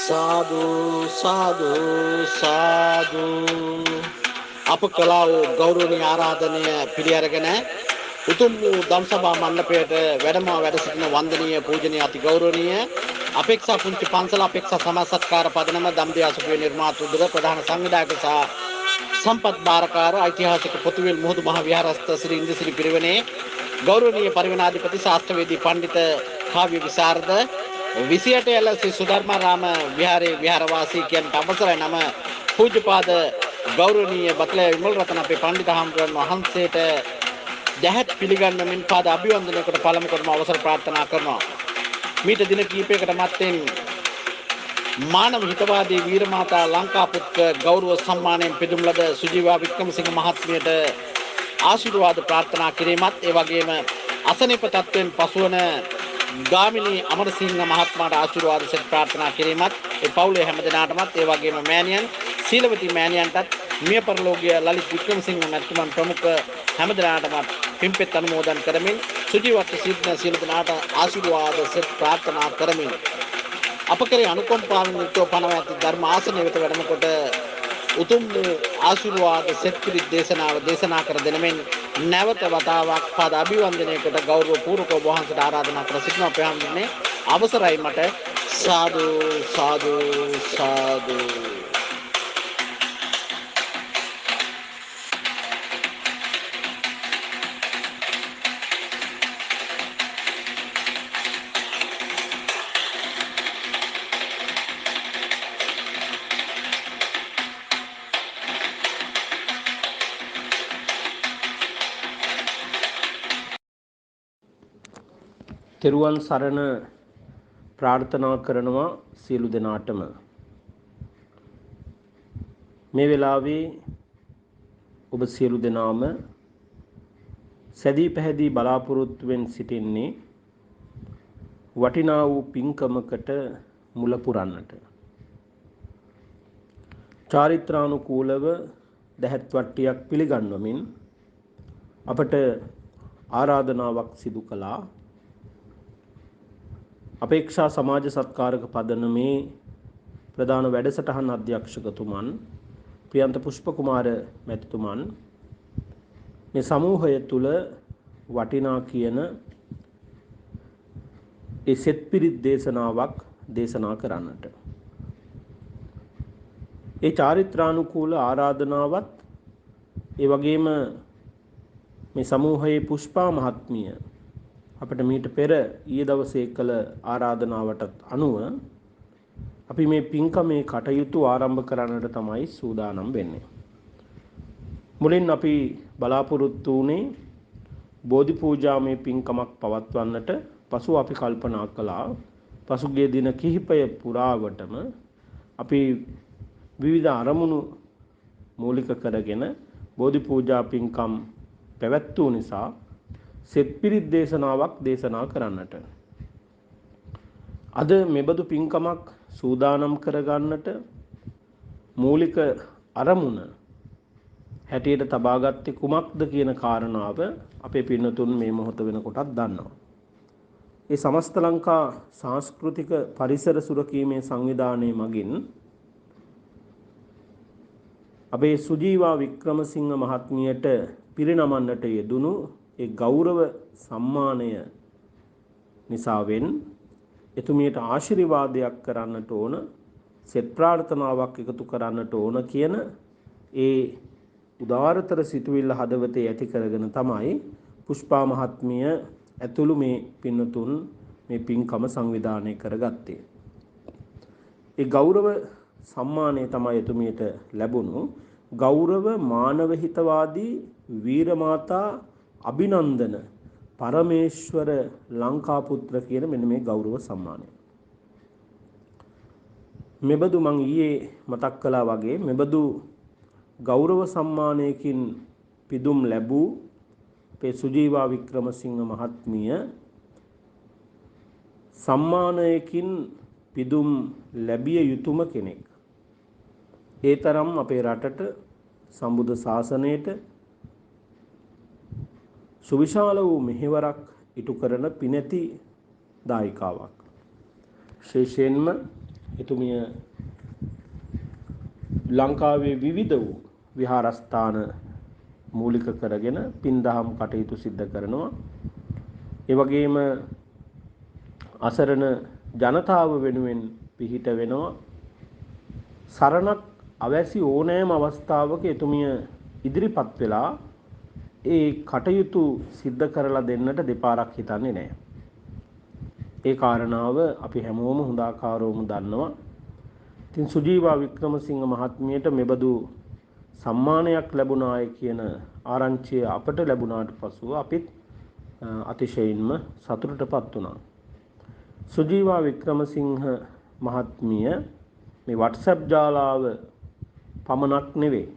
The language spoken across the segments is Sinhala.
साधु साधु साधु අප කලා වූ ගෞරවනීය ආරාධනය පිළිඅරගෙන උතුම් වූ ධම්සභා මණ්ඩපයට වැඩ සිටින වන්දනීය පූජනීය අති ගෞරවනීය අපේක්ෂා පුංචි පන්සල අපේක්ෂා සමාජ සත්කාර පදනම දම්දිය අසුපුවේ නිර්මාතෘ ප්‍රධාන සංවිධායක සහ සම්පත් බාරකාර ඓතිහාසික පොතුවිල් මුහුදු මහ විහාරස්ථ ශ්‍රී ඉන්දිසිරි පිරිවෙනේ ගෞරවනීය පරිවෙනාධිපති ශාස්ත්‍රවේදී පඬිත කාව්‍ය විශාරද 28 එළ ශ්‍රී සුධර්මාරාම විහාරයේ විහාරවාසී කියන්ට අවසරයි නම පූජ්‍යපාද ගෞරවනීය බත්ලේ විමල් රතන අපේ පඬිත හාමුදුරන් වහන්සේට දැහැත් පිළිගන්වමින් පාද අභිවන්දනයකට පළමු කරම අවසර ප්‍රාර්ථනා කරනවා. මීට දින කිහිපයකට මත්තෙන් මානව හිතවාදී වීරමාතා ලංකාපුත්‍ර ගෞරව සම්මානයෙන් පිදුම් ලද සුජීවා වික්‍රමසිංහ මහත්මියට ආශිර්වාද ප්‍රාර්ථනා කිරීමත් ඒ වගේම අසනීප තත්ත්වයෙන් පසුවන ගාමිණී අමරසිංහ මහත්මයාට ආශිර්වාද සෙත් ප්‍රාර්ථනා කිරීමත් ඒ පවුලේ හැමදෙනාටමත් ඒ වගේම මෑණියන් සීලවතී මෑණියන්ටත් මිය පරලෝකීය ලලිත් වික්‍රමසිංහ මැතිතුමන් ප්‍රමුඛ හැමදෙනාටමත් පින්පෙත් අනුමෝදන් කරමින් සුජීවත්ව සිටින සියලු දෙනාට ආශිර්වාද සෙත් ප්‍රාර්ථනා කරමින් අප කරේ අනුකම්පාවෙන් යුක්තව පනව ඇති ධර්ම ආසනය වෙත වැඩම කොට උතුම් ආශිර්වාද සෙත් පිළිත් දේශනාව දේශනා කර දෙනමින් නැවත වතාවක් පාද අභිවන්දනයකට ගෞරව පූර්වකව වහන්සේට ආරාධනා කර සිටිනවා. අපේ හැමදෙන්නේ අවසරයි මට සාදු සාදු සාදු. තෙරුවන් සරණ ප්‍රාර්ථනා කරනවා සියලු දෙනාටම. මේ වෙලාවේ ඔබ සියලු දෙනාම සැදී පැහැදී බලාපොරොත්තුවෙන් සිටින්නේ වටිනා වූ පින්කමකට මුල පුරන්නට. චාරිත්‍රානුකූලව දැහැත් වට්ටියක් පිළිගන්වමින් අපට ආරාධනාවක් සිදු කළා. අපේක්ෂා සමාජ සත්කාරක පදනමේ ප්‍රධාන වැඩසටහන් අධ්‍යක්ෂකතුමන් ප්‍රියන්ත පුෂ්ප කුමාර මැතිතුමන් මේ සමූහය තුල වටිනා කියන ඒ සෙත් පිරිත් දේශනාවක් දේශනා කරන්නට. ඒ චාරිත්‍රානුකූල ආරාධනාවත් ඒ වගේම මේ සමූහයේ පුෂ්පා මහත්මිය අපිට මීට පෙර ඊයේ දවසේ කළ ආරාධනාවටත් අනුව අපි මේ පින්කමේ කටයුතු ආරම්භ කරන්නට තමයි සූදානම් වෙන්නේ. මුලින් අපි බලාපොරොත්තු වුණේ බෝධි පූජාමය පින්කමක් පවත්වන්නට. පසුව අපි කල්පනා කළා පසුගිය දින කිහිපය පුරාවටම අපි විවිධ අරමුණු මූලික කරගෙන බෝධි පූජා පින්කම් පැවැත්වූ නිසා සෙත් පිරිත් දේශනාවක් දේශනා කරන්නට. අද මෙබඳු පින්කමක් සූදානම් කරගන්නට මූලික අරමුණ හැටියට තබාගත්තේ කුමක්ද කියන කාරණාව අපේ පින්නතුන් මේ මොහොත වෙනකොටත් දන්නවා. ඒ සමස්ත ලංකා සංස්කෘතික පරිසර සුරකීමේ සංවිධානයේ මගින් අපේ සුජීවා වික්‍රමසිංහ මහත්මියට පිරිනමන්නට යෙදුණු ඒ ගෞරව සම්මානය නිසාවෙන් එතුමියට ආශිර්වාදයක් කරන්නට ඕන, සෙත් ප්‍රාර්ථනාවක් එකතු කරන්නට ඕන කියන ඒ උදාරතර සිතුවිල්ල හදවතේ ඇති කරගෙන තමයි පුෂ්පා මහත්මිය ඇතුළු මේ පින්නතුන් මේ පින්කම සංවිධානය කරගත්තේ. ඒ ගෞරව සම්මානය තමයි එතුමියට ලැබුණු ගෞරව මානව හිතවාදී වීරමාතා අභිනන්දන පරමේශ්වර ලංකාපුත්‍ර කියන මෙන්න මේ ගෞරව සම්මානය. මෙබඳු මං ඊයේ මතක් කළා වගේ මෙබඳු ගෞරව සම්මානයකින් පිදුම් ලැබූ අපේ සුජීවා වික්‍රමසිංහ මහත්මිය සම්මානයකින් පිදුම් ලැබිය යුතුම කෙනෙක්. ඒ තරම් අපේ රටට සම්බුද්ධ ශාසනයට සුවිශාල වූ මෙහෙවරක් ඉටු කරන පිනැති දායිකාවක්. විශේෂයෙන්ම එතුමිය ලංකාවේ විවිධ වූ විහාරස්ථාන මූලික කරගෙන පින්දහම් කටයුතු සිද්ධ කරනවා. ඒ වගේම අසරණ ජනතාව වෙනුවෙන් පිහිට වෙනවා. සරණක් අවැසි ඕනෑම අවස්ථාවක එතුමිය ඉදිරිපත් වෙලා ඒ කටයුතු සිද්ධ කරලා දෙන්නට දෙපාරක් හිතන්නේ නැහැ. ඒ කාරණාව අපි හැමෝම හොඳාකාරවම දන්නවා. ඉතින් සුජීවා වික්‍රමසිංහ මහත්මියට මෙබඳු සම්මානයක් ලැබුණාය කියන ආරංචිය අපට ලැබුණාට පසුව අපිත් අතිශයින්ම සතුටටපත් වුණා. සුජීවා වික්‍රමසිංහ මහත්මිය මේ WhatsApp ජාලාව පමණක් නෙවෙයි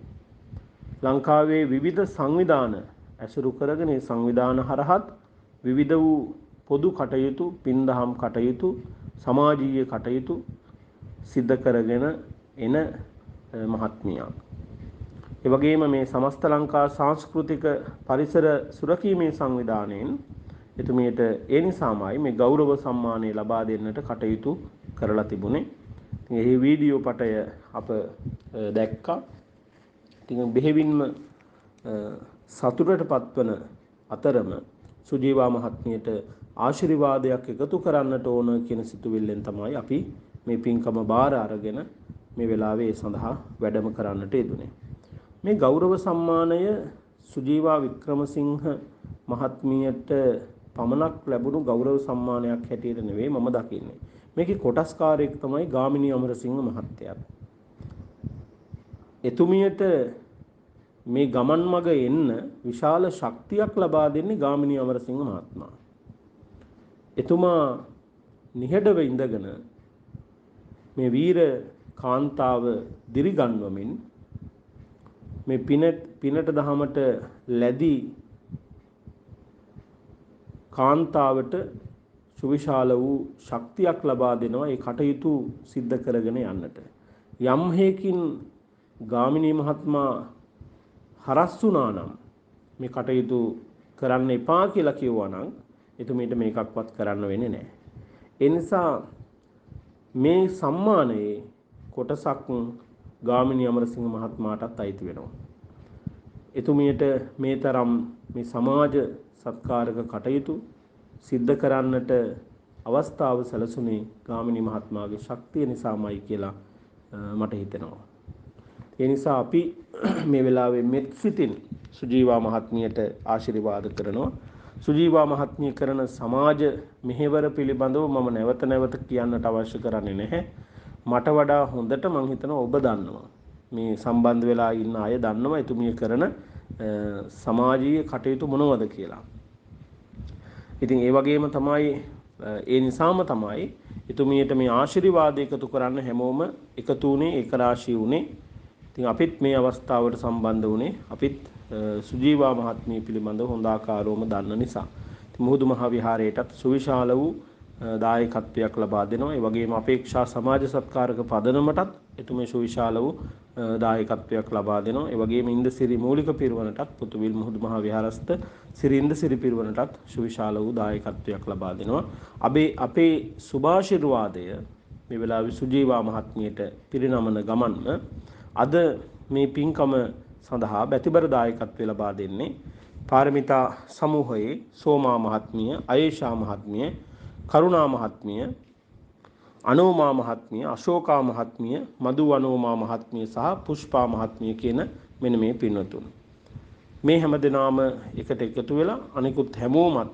ලංකාවේ විවිධ සංවිධාන ඇසුරු කරගෙන ඒ සංවිධාන හරහත් විවිධ වූ පොදු කටයුතු, පින්දහම් කටයුතු, සමාජීය කටයුතු සිද්ධ කරගෙන එන මහත්මියක්. ඒ වගේම මේ සමස්ත ලංකා සංස්කෘතික පරිසර සුරකීමේ සංවිධානයෙන් එතුමියට ඒ නිසාමයි මේ ගෞරව සම්මානය ලබා දෙන්නට කටයුතු කරලා තිබුණේ. ඉතින් මේ වීඩියෝ පටය අප දැක්කා. ඉතින් බෙහෙවින්ම සතුටට පත්වන අතරම සුජීවා මහත්මියට ආශිර්වාදයක් එකතු කරන්නට ඕන කියන සිතුවිල්ලෙන් තමයි අපි මේ පින්කම බාර අරගෙන මේ වෙලාවේ ඒ සඳහා වැඩම කරන්නට යෙදුනේ. මේ ගෞරව සම්මානය සුජීවා වික්‍රමසිංහ මහත්මියට පමණක් ලැබුණු ගෞරව සම්මානයක් හැටියට නෙවෙයි මම දකින්නේ. මේකේ කොටස්කාරයෙක් තමයි ගාමිණී අමරසිංහ මහත්තයා. එතුමියට මේ ගමන් මඟ එන්න විශාල ශක්තියක් ලබා දෙන්නේ ගාමිණී අමරසිංහ මහත්මයා. එතුමා නිහඬව ඉඳගෙන මේ වීර කාන්තාව දිරිගන්වමින් මේ පිනට දහමට ලැබී කාන්තාවට සුවිශාල වූ ශක්තියක් ලබා දෙනවා ඒ කටයුතු සිද්ධ කරගෙන යන්නට. යම් හේකින් ගාමිණී මහත්මයා හරස් වුණා නම් මේ කටයුතු කරන්න එපා කියලා කිව්වා නම් එතුමියට මේකක්වත් කරන්න වෙන්නේ නැහැ. ඒ නිසා මේ සම්මානයේ කොටසක් ගාමිණී අමරසිංහ මහත්මයාටත් අයිති වෙනවා. එතුමියට මේ තරම් මේ සමාජ සත්කාරක කටයුතු සිද්ධ කරන්නට අවස්ථාව සැලසුනේ ගාමිණී මහත්මයාගේ ශක්තිය නිසාමයි කියලා මට හිතෙනවා. ඒ නිසා අපි මේ වෙලාවේ මෙත් සිතින් සුජීවා මහත්මියට ආශිර්වාද කරනවා. සුජීවා මහත්මිය කරන සමාජ මෙහෙවර පිළිබඳව මම නැවත නැවත කියන්නට අවශ්‍ය කරන්නේ නැහැ. මට වඩා හොඳට මම හිතනවා ඔබ දන්නවා. මේ සම්බන්ධ වෙලා ඉන්න අය දන්නවා එතුමිය කරන සමාජීය කටයුතු මොනවද කියලා. ඉතින් ඒ වගේම තමයි ඒ නිසාම තමයි එතුමියට මේ ආශිර්වාද එකතු කරන්න හැමෝම එකතු වුණේ, ඒක රාශී වුණේ. ඉතින් අපිත් මේ අවස්ථාවට සම්බන්ධ වුණේ අපිත් සුජීවා මහත්මිය පිළිබඳව හොඳ ආකාරවම දන්න නිසා. ඉතින් මුහුදු මහ විහාරයටත් සුවිශාල වූ දායකත්වයක් ලබා දෙනවා. ඒ වගේම අපේක්ෂා සමාජ සත්කාරක පදනමටත් එතුමිය සුවිශාල වූ දායකත්වයක් ලබා දෙනවා. ඒ වගේම ඉන්දසිරි මූලික පිරිවරටත් පුතුවිල් මුහුදු මහ විහාරස්ත සිරි ඉන්දසිරි පිරිවරටත් සුවිශාල වූ දායකත්වයක් ලබා දෙනවා. අපේ සුභාශිර්වාදය මේ වෙලාවේ සුජීවා මහත්මියට පිරිනමන ගමන්ම අද මේ පින්කම සඳහා බැතිබර දායකත්වය ලබා දෙන්නේ පාරමිතා සමූහයේ සෝමා මහත්මිය, අයේෂා මහත්මිය, කරුණා මහත්මිය, අනෝමා මහත්මිය, අශෝකා මහත්මිය, මදු අනෝමා මහත්මිය සහ පුෂ්පා මහත්මිය කියන මෙන්න මේ පින්වතුන්. මේ හැමදෙනාම එකට එකතු වෙලා අනිකුත් හැමෝමත්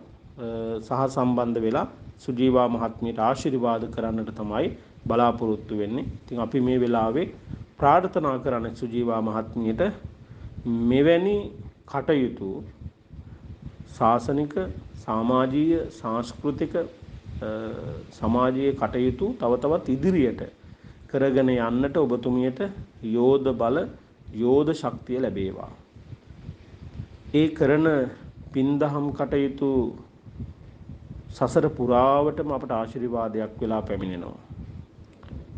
සහ සම්බන්ධ වෙලා සුජීවා මහත්මියට ආශිර්වාද කරන්නට තමයි බලාපොරොත්තු වෙන්නේ. ඉතින් අපි මේ වෙලාවේ ප්‍රාර්ථනා කරන්නේ සුජීවා මහත්මියට මෙවැනි කටයුතු ශාසනික, සමාජීය, සංස්කෘතික සමාජීය කටයුතු තව තවත් ඉදිරියට කරගෙන යන්නට ඔබතුමියට යෝධ බල, යෝධ ශක්තිය ලැබේවා. ඒ කරන පින්දහම් කටයුතු සසර පුරාවටම අපට ආශිර්වාදයක් වෙලා පැමිණෙනවා.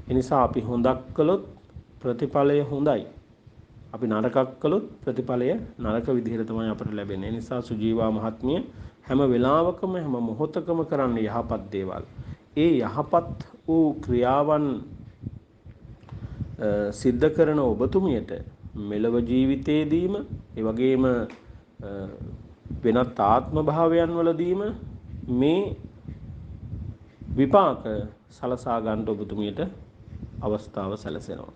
ඒ නිසා අපි හොඳක් කළොත් ප්‍රතිඵලය හොඳයි. අපි නරකක් කළොත් ප්‍රතිඵලය නරක විදිහට තමයි අපට ලැබෙන්නේ. ඒ නිසා සුජීවා මහත්මිය හැම වෙලාවකම හැම මොහොතකම කරන්නේ යහපත් දේවල්. ඒ යහපත් වූ ක්‍රියාවන් සිද්ධ කරන ඔබතුමියට මෙලව ජීවිතයේදීම ඒ වගේම වෙනත් ආත්ම භාවයන් වලදීම මේ විපාක සලසා ගන්න ඔබතුමියට අවස්ථාව සැලසෙනවා.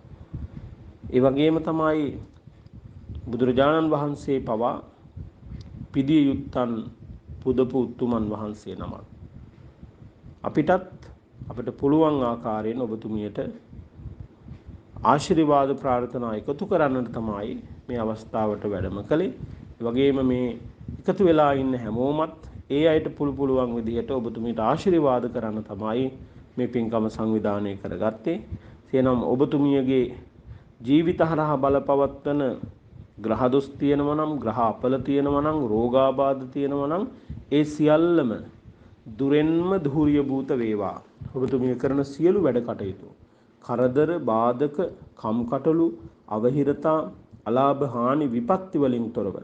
ඒ වගේම තමයි බුදුරජාණන් වහන්සේ පවා පිදිය යුත්තන් පුදපු උතුමන් වහන්සේ නමක්. අපිට පුළුවන් ආකාරයෙන් ඔබතුමියට ආශිර්වාද ප්‍රාර්ථනා එකතු කරන්නට තමයි මේ අවස්ථාවට වැඩම කළේ. ඒ වගේම මේ එකතු වෙලා ඉන්න හැමෝමත් ඒ අයට පුළුවන් විදිහට ඔබතුමියට ආශිර්වාද කරන්න තමයි මේ පින්කම සංවිධානය කරගත්තේ. එනම් ඔබතුමියගේ ජීවිත හරහා බලපවත්වන ග්‍රහ දොස් තියෙනවා නම්, ග්‍රහ අපල තියෙනවා නම්, රෝගාබාධ තියෙනවා නම් ඒ සියල්ලම දුරෙන්ම ධූර්ය භූත වේවා. ඔබතුමිය කරන සියලු වැඩ කටයුතු කරදර, බාධක, කම්කටොළු, අවහිරතා, අලාභ, හානි, විපත්ති වලින් තොරව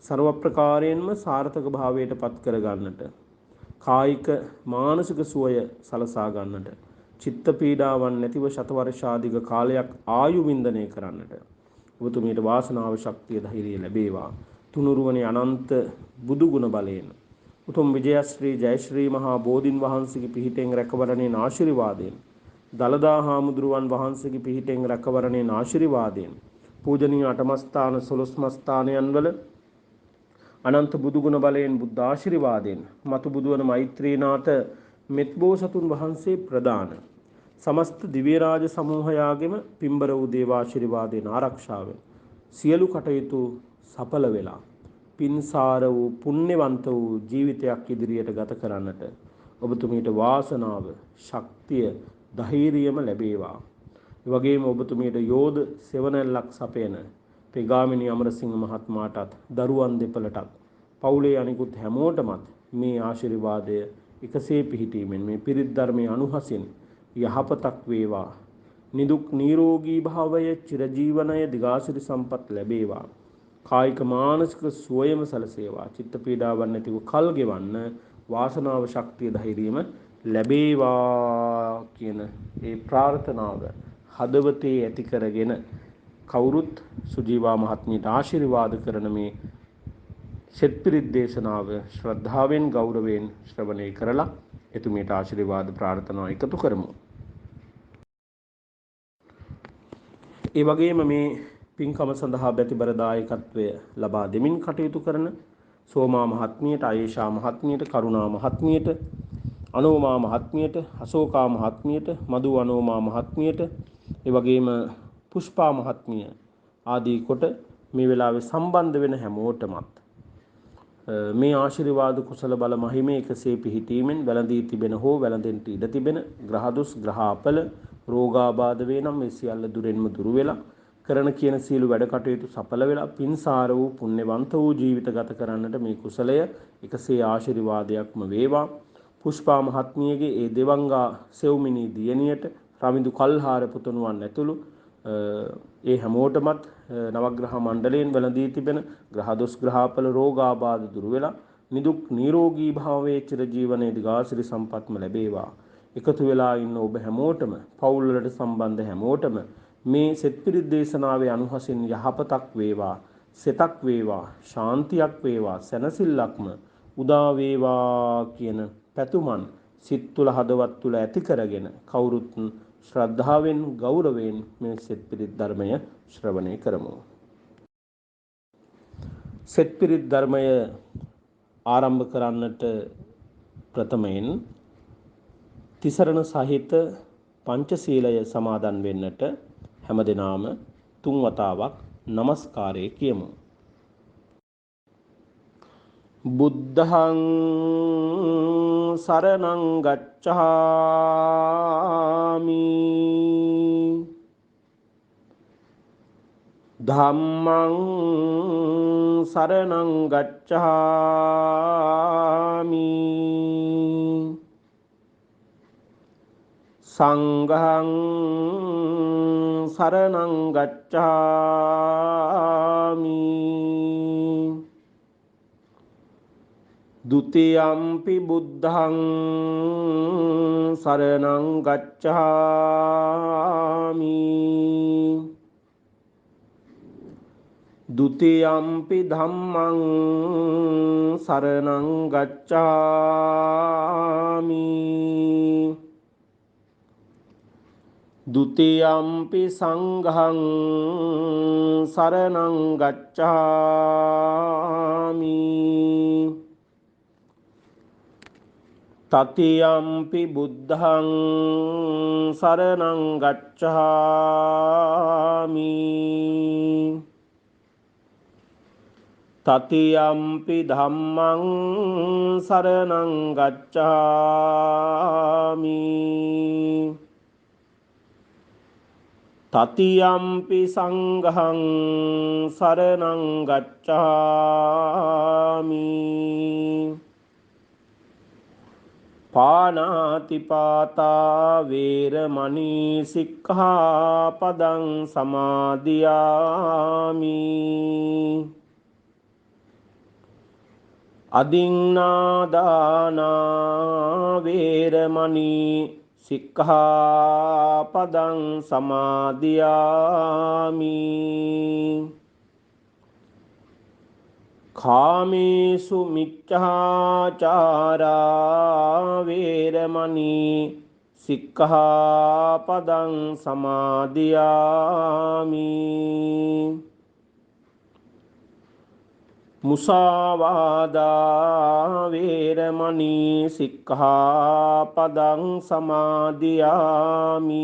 ਸਰව ප්‍රකාරයෙන්ම සාර්ථක භාවයට පත් කර ගන්නට, කායික මානසික සුවය සලසා ගන්නට, චිත්ත පීඩාවන් නැතිව ශතවර්ෂාධික කාලයක් ආයු වින්දනය කරන්නට ඔබතුමියට වාසනාව, ශක්තිය, ධෛර්යය ලැබේවා. තුනුරුවනේ අනන්ත බුදු ගුණ බලයෙන් උතුම් විජයශ්‍රී ජයශ්‍රී මහා බෝධින් වහන්සේගේ පිහිටෙන් රැකවරණේ ආශිර්වාදයෙන්, දලදා හාමුදුරුවන් වහන්සේගේ පිහිටෙන් රැකවරණේ ආශිර්වාදයෙන්, පූජනීය අටමස්ථාන 12 මස්ථානයන් වල අනන්ත බුදු ගුණ බලයෙන්, බුද්ධ ආශිර්වාදයෙන්, මතු බුදුවන මෛත්‍රීනාථ මෙත්බෝසතුන් වහන්සේ ප්‍රදාන සමස්ත දිව්‍ය රාජ සමූහයාගෙම පින්බර වූ දේවාශිර්වාදයෙන් ආරක්ෂාවෙන් සියලු කටයුතු සඵල වෙලා පින්සාර වූ පුණ්‍යවන්ත වූ ජීවිතයක් ඉදිරියට ගත කරන්නට ඔබතුමීට වාසනාව, ශක්තිය, ධෛර්යයම ලැබේවා. ඒ වගේම ඔබතුමීට යෝධ සෙවණැල්ලක් සපයන පෙගාමිනී අමරසිංහ මහත්මයාටත්, දරුවන් දෙපළටත්, පවුලේ අනිකුත් හැමෝටමත් මේ ආශිර්වාදය එකසේ පිහිටීමෙන් මේ පිරිත් ධර්මයේ අනුහසින් යහපතක් වේවා. නිදුක් නිරෝගී භාවය, චිරජීවනය, දිගාසිරි සම්පත් ලැබේවා. කායික මානසික සුවයම සැලසේවා. චිත්ත පීඩාවන් නැතිව කල් ගෙවන්න වාසනාව, ශක්තිය, ධෛර්යයම ලැබේවා කියන ඒ ප්‍රාර්ථනාව හදවතේ ඇති කරගෙන කවුරුත් සුජීවා මහත්මියට ආශිර්වාද කරන මේ සෙත්පිරිත් දේශනාව ශ්‍රද්ධාවෙන්, ගෞරවයෙන් ශ්‍රවණය කරලා එතුමියට ආශිර්වාද ප්‍රාර්ථනා එකතු කරමු. ඒ වගේම මේ පින්කම සඳහා බැතිබර දායකත්වය ලබා දෙමින් කටයුතු කරන සෝමා මහත්මියට, ආයේෂා මහත්මියට, කරුණා මහත්මියට, අනෝමා මහත්මියට, අශෝකා මහත්මියට, මధు අනෝමා මහත්මියට, ඒ වගේම පුෂ්පා මහත්මිය ආදී කොට මේ වෙලාවේ සම්බන්ධ වෙන හැමෝටමත් මේ ආශිර්වාද කුසල බල මහිමේ එකසේ පිහිටීමෙන් වැළඳී තිබෙන හෝ වැළඳෙන්ට ඉඩ තිබෙන ග්‍රහ දොස්, ග්‍රහ අපල, රෝගාබාධ වේ නම් මේ සියල්ල දුරෙන්ම දුරු වෙලා කරන කියන සියලු වැඩ කටයුතු සඵල වෙලා පින්සාර වූ පුණ්‍යවන්ත වූ ජීවිත ගත කරන්නට මේ කුසලය එකසේ ආශිර්වාදයක්ම වේවා. පුෂ්පා මහත්මියගේ ඒ දෙවංගා සෙව්මිනී දියණියට, රවිඳු කල්හාර පුතණුවන් ඇතුළු ඒ හැමෝටමත් නවග්‍රහ මණ්ඩලයෙන් වැළඳී තිබෙන ග්‍රහ දොස්, ග්‍රහාපල, රෝගාබාධ දුරු වෙලා නිදුක් නිරෝගී භාවයේ චිරජීවනයේ දිගාසිරි සම්පත්ම ලැබේවා. එකතු වෙලා ඉන්න ඔබ හැමෝටම, පවුල් වලට සම්බන්ධ හැමෝටම මේ සෙත්පිරිත් දේශනාවේ අනුහසින් යහපතක් වේවා, සෙතක් වේවා, ශාන්තියක් වේවා, සැනසෙල්ලක්ම උදා වේවා කියන පැතුමන් සිත් තුළ, හදවත් තුළ ඇති කරගෙන කවුරුත් ශ්‍රද්ධාවෙන්, ගෞරවයෙන් මේ සෙත්පිරිත් ධර්මය ශ්‍රවණය කරමු. සෙත්පිරිත් ධර්මය ආරම්භ කරන්නට ප්‍රථමයෙන් තිසරණ සහිත පංචශීලය සමාදන් වෙන්නට හැමදෙනාම 3 වතාවක් নমස්කාරය කියමු. බුද්ධං සරණං ගච්ඡාමි, ධම්මං සරණං ගච්ඡාමි, සංඝං සරණං ගච්ඡාමි, දුතියම්පි බුද්ධං සරණං ගච්ඡාමි. දුතියම්පි ධම්මං සරණං ගච්ඡාමි. දුතියම්පි සංඝං සරණං ගච්ඡාමි. තතියම්පි බුද්ධං සරණං ගච්ඡාමි. තතියම්පි ධම්මං සරණං ගච්ඡාමි. තතියම්පි සංඝං සරණං ගච්ඡාමි. පාණාතිපාතා වේරමණී සික්ඛාපදං සමාදියාමි. අදින්නාදානා වේරමණී සික්ඛාපදං සමාදියාමි. කාමේසු මිච්ඡාචාරා වේරමණී සික්ඛාපදං සමාදියාමි. මුසාවාදා වේරමණී සික්ඛාපදං සමාදියාමි.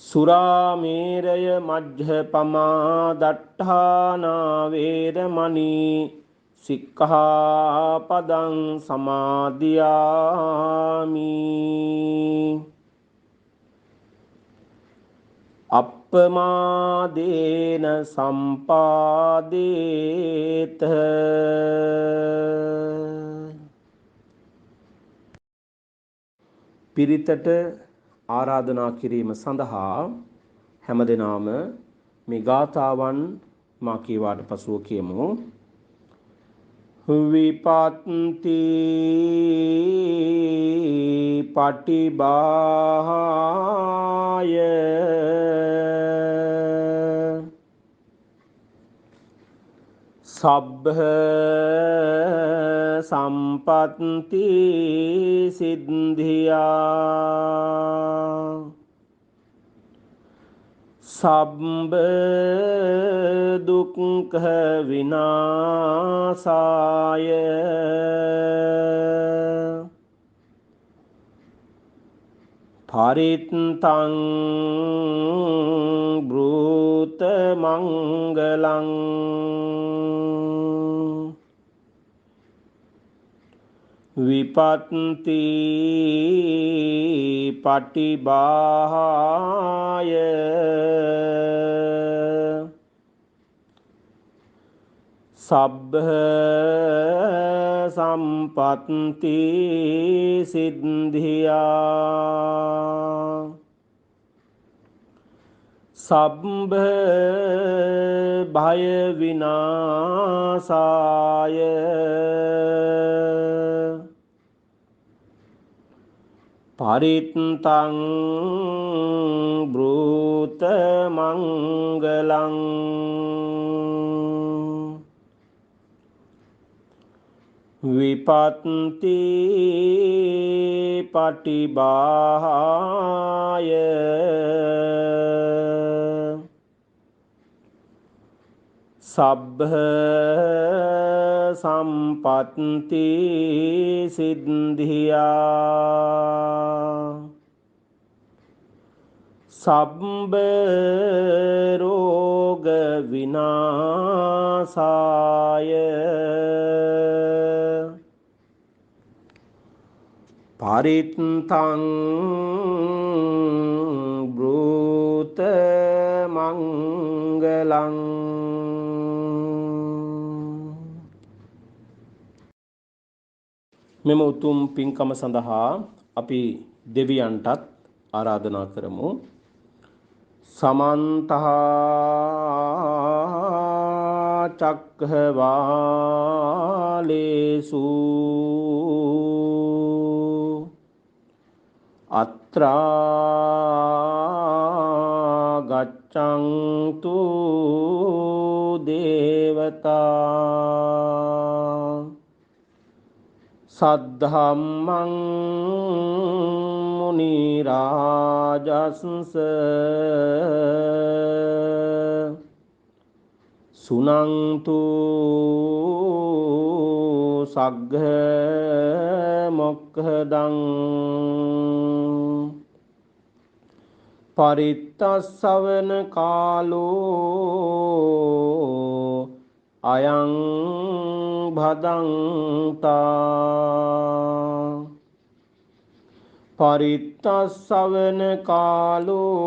සුරාමේරය මජ්ජපමා දට්ඨානා වේරමණී සික්ඛාපදං සමාදියාමි. අප්පමාදේන සම්පාදේත. පිරිතට ආරාධනා කිරීම සඳහා හැමදෙනාම මේ ගාථාවන් මා කීවාට පසුව කියමු. විපත්ති පටිභාය සබ්බ සම්පත්ති සිද්ධියා සබ්බ දුක්ඛ විනාශාය පරිත්තං බ්‍රූත මංගලං විපත්ති පටිභාය සබ්බ සම්පත්ති සිද්ධියා සබ්බ භය විනාශාය පරිත්තං බ්‍රූත මංගලං විපත්ති පටිභාය සබ්බ සම්පත්ති සිද්ධියා සබ්බ රෝග විනාශාය පරිත්තං බ්‍රූත මංගලං. මෙම උතුම් පින්කම සඳහා අපි දෙවියන්ටත් ආරාධනා කරමු. සමන්ත චක්ඛවාලේසු අත්‍රා ගච්ඡන්තු දේවතා සද්ධම්මං මුනි රාජස්ස සුනන්තු සග්ග මොක්ඛදං පරිත්තස්සවන කාලෝ අයං භදංතා පරිත්තස්සවන කාලෝ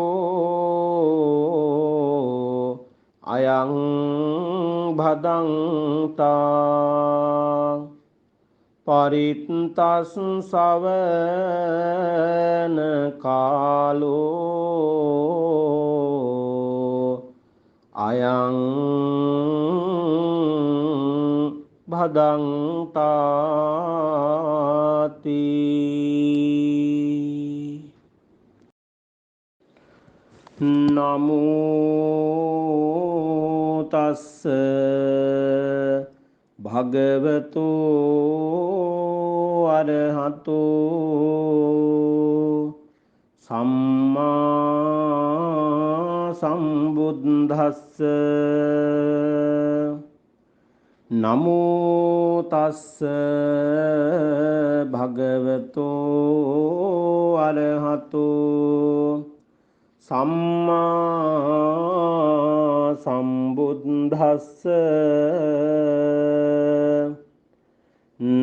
අයං භදංතා පරිත්තස්සවන කාලෝ අයං භදංතාති නමෝ තස්ස භගවතු අරහතෝ සම්මා සම්බුද්දස්ස නමෝ තස්ස භගවතෝ අරහතෝ සම්මා සම්බුද්දස්ස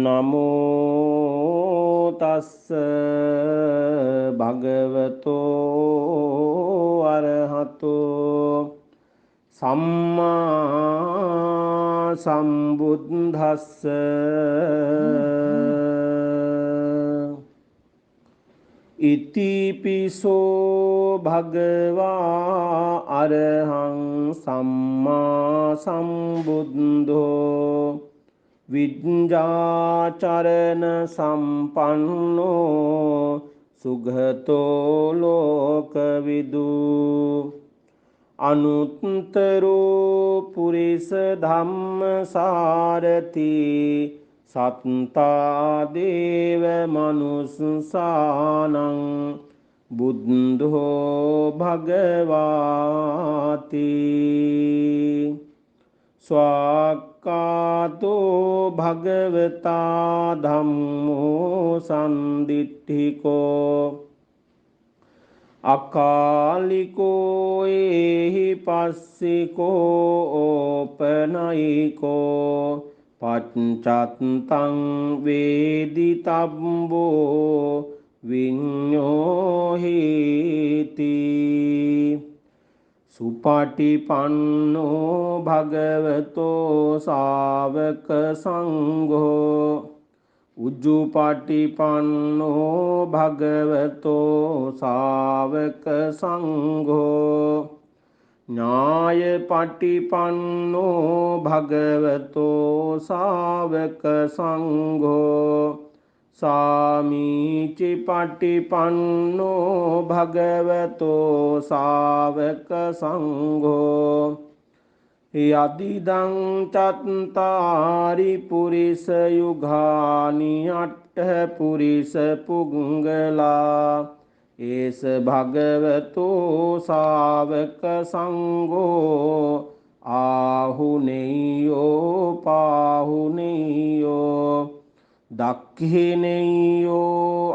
නමෝ තස්ස භගවතෝ අරහතෝ සම්මා සම්බුද්දස්ස ඉතිපිසෝ භගවා අරහං සම්මා සම්බුද්ධෝ විඤ්ඤාචරණ සම්පන්නෝ සුගතෝ ලෝකවිදු අනුත්තරෝ පුරිස ධම්මසාරති සත්තා දේව මනුස්සානං බුද්ධෝ භගවාති ස්වාක්කාතෝ භගවතා ධම්මෝ සම්දිට්ඨිකෝ අකාලිකෝ ඒහි පස්සිකෝ ඕපනයිකෝ පච්චත්තං වේදිතබ්බෝ විඤ්ඤෝහිති සුපටිපන්නෝ භගවතෝ ශාවක සංඝෝ උජ්ජුපටිපන්නෝ භගවතෝ ශාවක සංඝෝ ඥායපටිපන්නෝ භගවතෝ ශාවක සංඝෝ සාමීචි පටිපන්නෝ භගවතෝ ශාවක සංඝෝ යදිදං චත්තාරි පුරිස යුගානි අට්ඨ පුරිස පුංගලා ඒස භගවතෝ ශාවක සංඝෝ ආහුනේයෝ පාහුනේයෝ දක්ඛිනේයෝ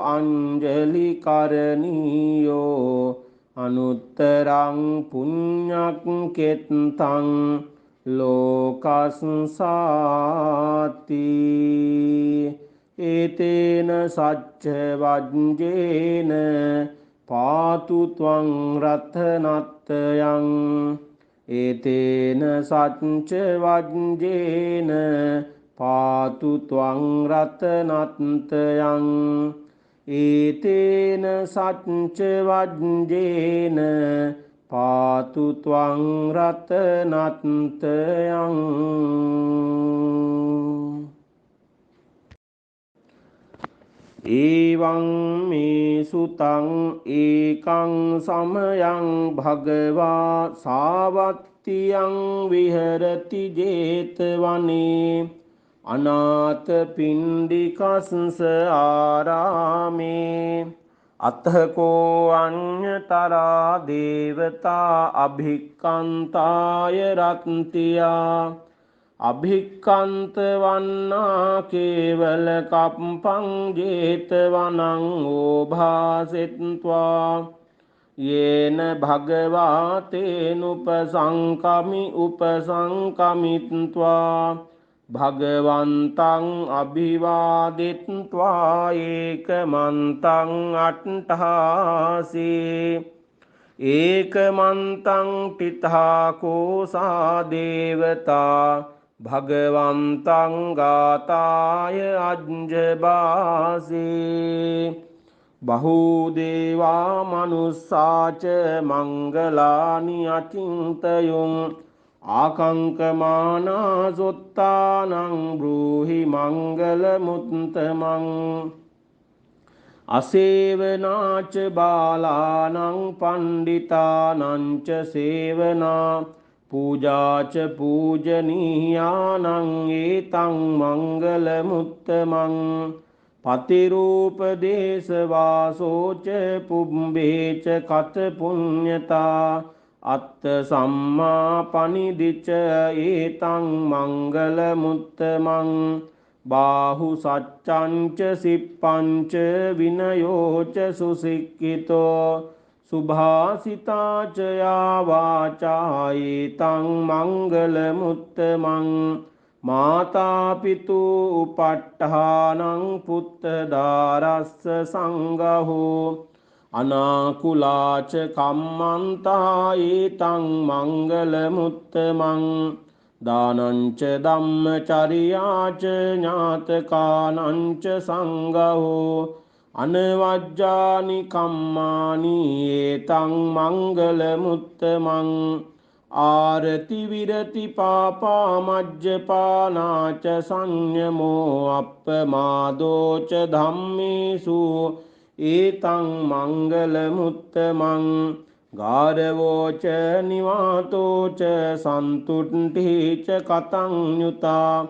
අංජලි කරණීයෝ අනුත්තරං පුඤ්ඤක් කෙත්තං ලෝකස්සාති ඒතේන සච්ච වජ්ජේන පාතු ත්වං රතනත්තයං ඒතේන සච්ච වජ්ජේන පාතු ත්වං රතනත්තයං ඒතේන සච්ච වජ්ජේන පාතු ත්වං රතනත්තයං එවං මේ සුතං ඒකං සමයං භගවා සාවත්තියං විහෙරති 제තවනේ අනාථ පිණ්ඩිකස්ස ආරාමේ අතකෝ අඤ්ඤතරා දේවතා අභික්ඛන්තාය රත්තියා අභික්ඛන්ත වන්නා කේවල කප්පං 제තවනං ඕභාසෙත්වා යේන භගවා තේනුපසංකමි උපසංකමිත්වා භගවන්තං අභිවාදිත්වා ඒකමන්තං අට්ඨාසී ඒකමන්තං තිතාකෝසා දේවතා භගවන්තං ගාතාය අජ්ජබාසී බහූදේවා මනුස්සාච මංගලානි අචින්තයුං ආකංකමානා සොත්තානං බ්‍රූහි මංගල මුත්තමං අසේවනාච බාලානං පණ්ඩිතානංච සේවනා පූජාච පූජනීයානං ඒතං මංගල මුත්තමං පතිරූපදේශවාසෝච පුබ්බේච කත පුඤ්ඤතා අත්ත සම්මා පනිදිච ඒතං මංගල මුත්තමං බාහු සච්චංච සිප්පංච විනයෝච සුසික්ඛිතෝ සුභාසිතාච යාවාචා ඒතං මංගල මුත්තමං මාතා පිතු උපට්ඨානං පුත්තදාරස්ස සංඝහෝ අනාකුලාච කම්මන්තා ඒතං මංගල මුත්තමං දානංච ධම්මචරියාච ඥාතකානංච සංඝහෝ අනවජ්ජානි කම්මානි ඒතං මංගල මුත්තමං ආරති විරති පාපා මජ්ජපානාච සංයමෝ අප්පමාදෝච ධම්මේසු ඒතං මංගල මුත්තමං ගාරවෝච නිවාතෝච සන්තුට්ඨීච කතං යුතා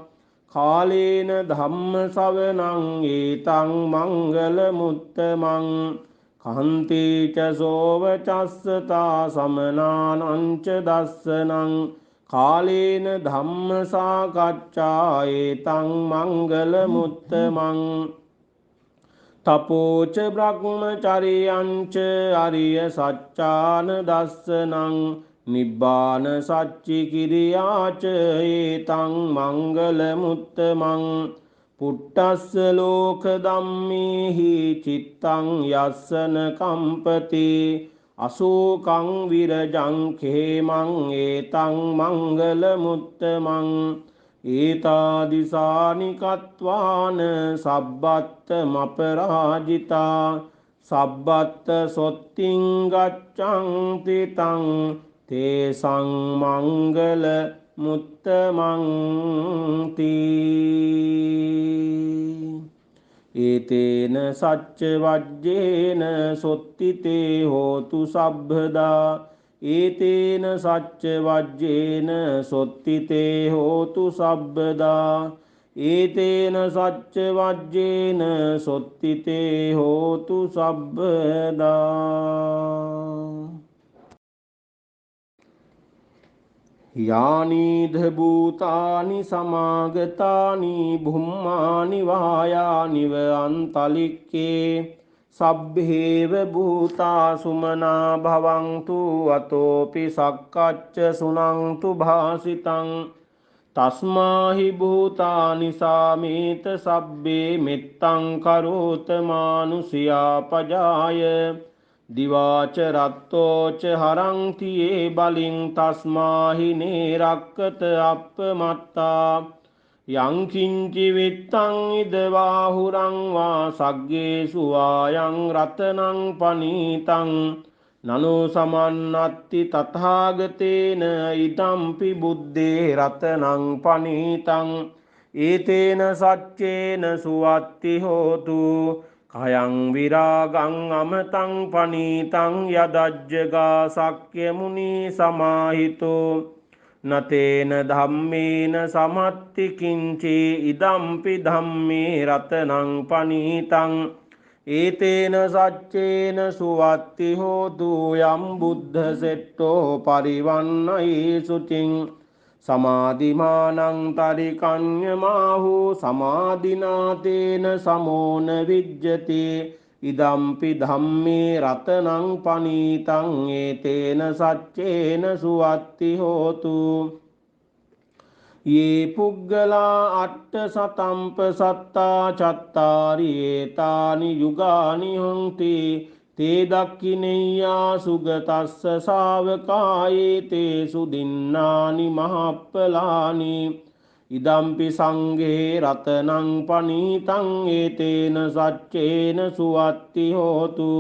කාලේන ධම්ම ශවනං ඒතං මංගල මුත්තමං කහන්තිච සෝවචස්සතා සමනානංච දස්සනං කාලේන ධම්ම සාකච්ඡා ඒතං මංගල මුත්තමං තපෝච බ්‍රහ්මචරියංච අරිය සච්ඡාන දස්සනං නිබ්බාන සච්චි කිරියාච ඒතං මංගල මුත්තමං පුට්ටස්ස ලෝක ධම්මේහි චිත්තං යස්සන කම්පති අශෝකං විරජං khemං ඒතං මංගල මුත්තමං ඒතාදිසානි කତ୍වාන සබ්බත්ත මපරාජිතා සබ්බත්ත සොත්තිං ගච්ඡන්ති තං තේසං මංගල මුත්තමං තී ඒතේන සච්ච වජ්ජේන සොත්තිතේ හෝතු සබ්බදා ඒතේන සච්ච වජ්ජේන සොත්තිතේ හෝතු සබ්බදා ඒතේන සච්ච වජ්ජේන සොත්තිතේ හෝතු සබ්බදා යානීධ භූතානි සමාගතානි භුම්මානි වායානිව අන්තලික්කේ සබ්බේව භූතා සුමනා භවන්තු අතෝපි සක්කච්ච සුනන්තු භාසිතං තස්මාහි භූතානි සාමේත සබ්බේ මෙත්තං කරෝත මානුසියා පජාය දිවාච රත්තෝච හරංතියේ බලින් තස්මාහි නේරක්කත අප්පමත්තා යංකින්චි විත්තං ඉදවාහුරං වා සග්ගේසු ආයං රතනං පනීතං නනු සමන්නත්ති තථාගතේන ඉදම්පි බුද්දේ රතනං පනීතං ඒතේන සච්චේන සුවත්ති හෝතු කයං විරාගං අමතං පනීතං යදජ්ජගා සක්්‍ය මුනි සමාහිතෝ නතේන ධම්මේන සමත්ති කිංචි ඉදම්පි ධම්මේ රතනං පනීතං ඒතේන සච්චේන සුවත්ති හෝතු යම් බුද්ධ සෙට්ටෝ පරිවන්නයි සුචින් සමාධිමානං තරිකඤ්ඤමාහු සමාධිනාතේන සමෝන විජ්ජති ඉදම්පි ධම්මේ රතනං පනීතං ඒතේන සච්චේන සුවත්ති හෝතු ये පුග්ගලා අට්ඨ සතම්ප සත්තා චත්තාරි ඒතානි යුගානි හොಂತಿ තේ දක්ඛිනෙය්‍යා සුගතස්ස ශාවකායේ තේ සුදින්නානි මහප්පලානි ඉදම්පි සංඝේ රතනං පනීතං ඒතේන සච්චේන සුවත්ති හෝතු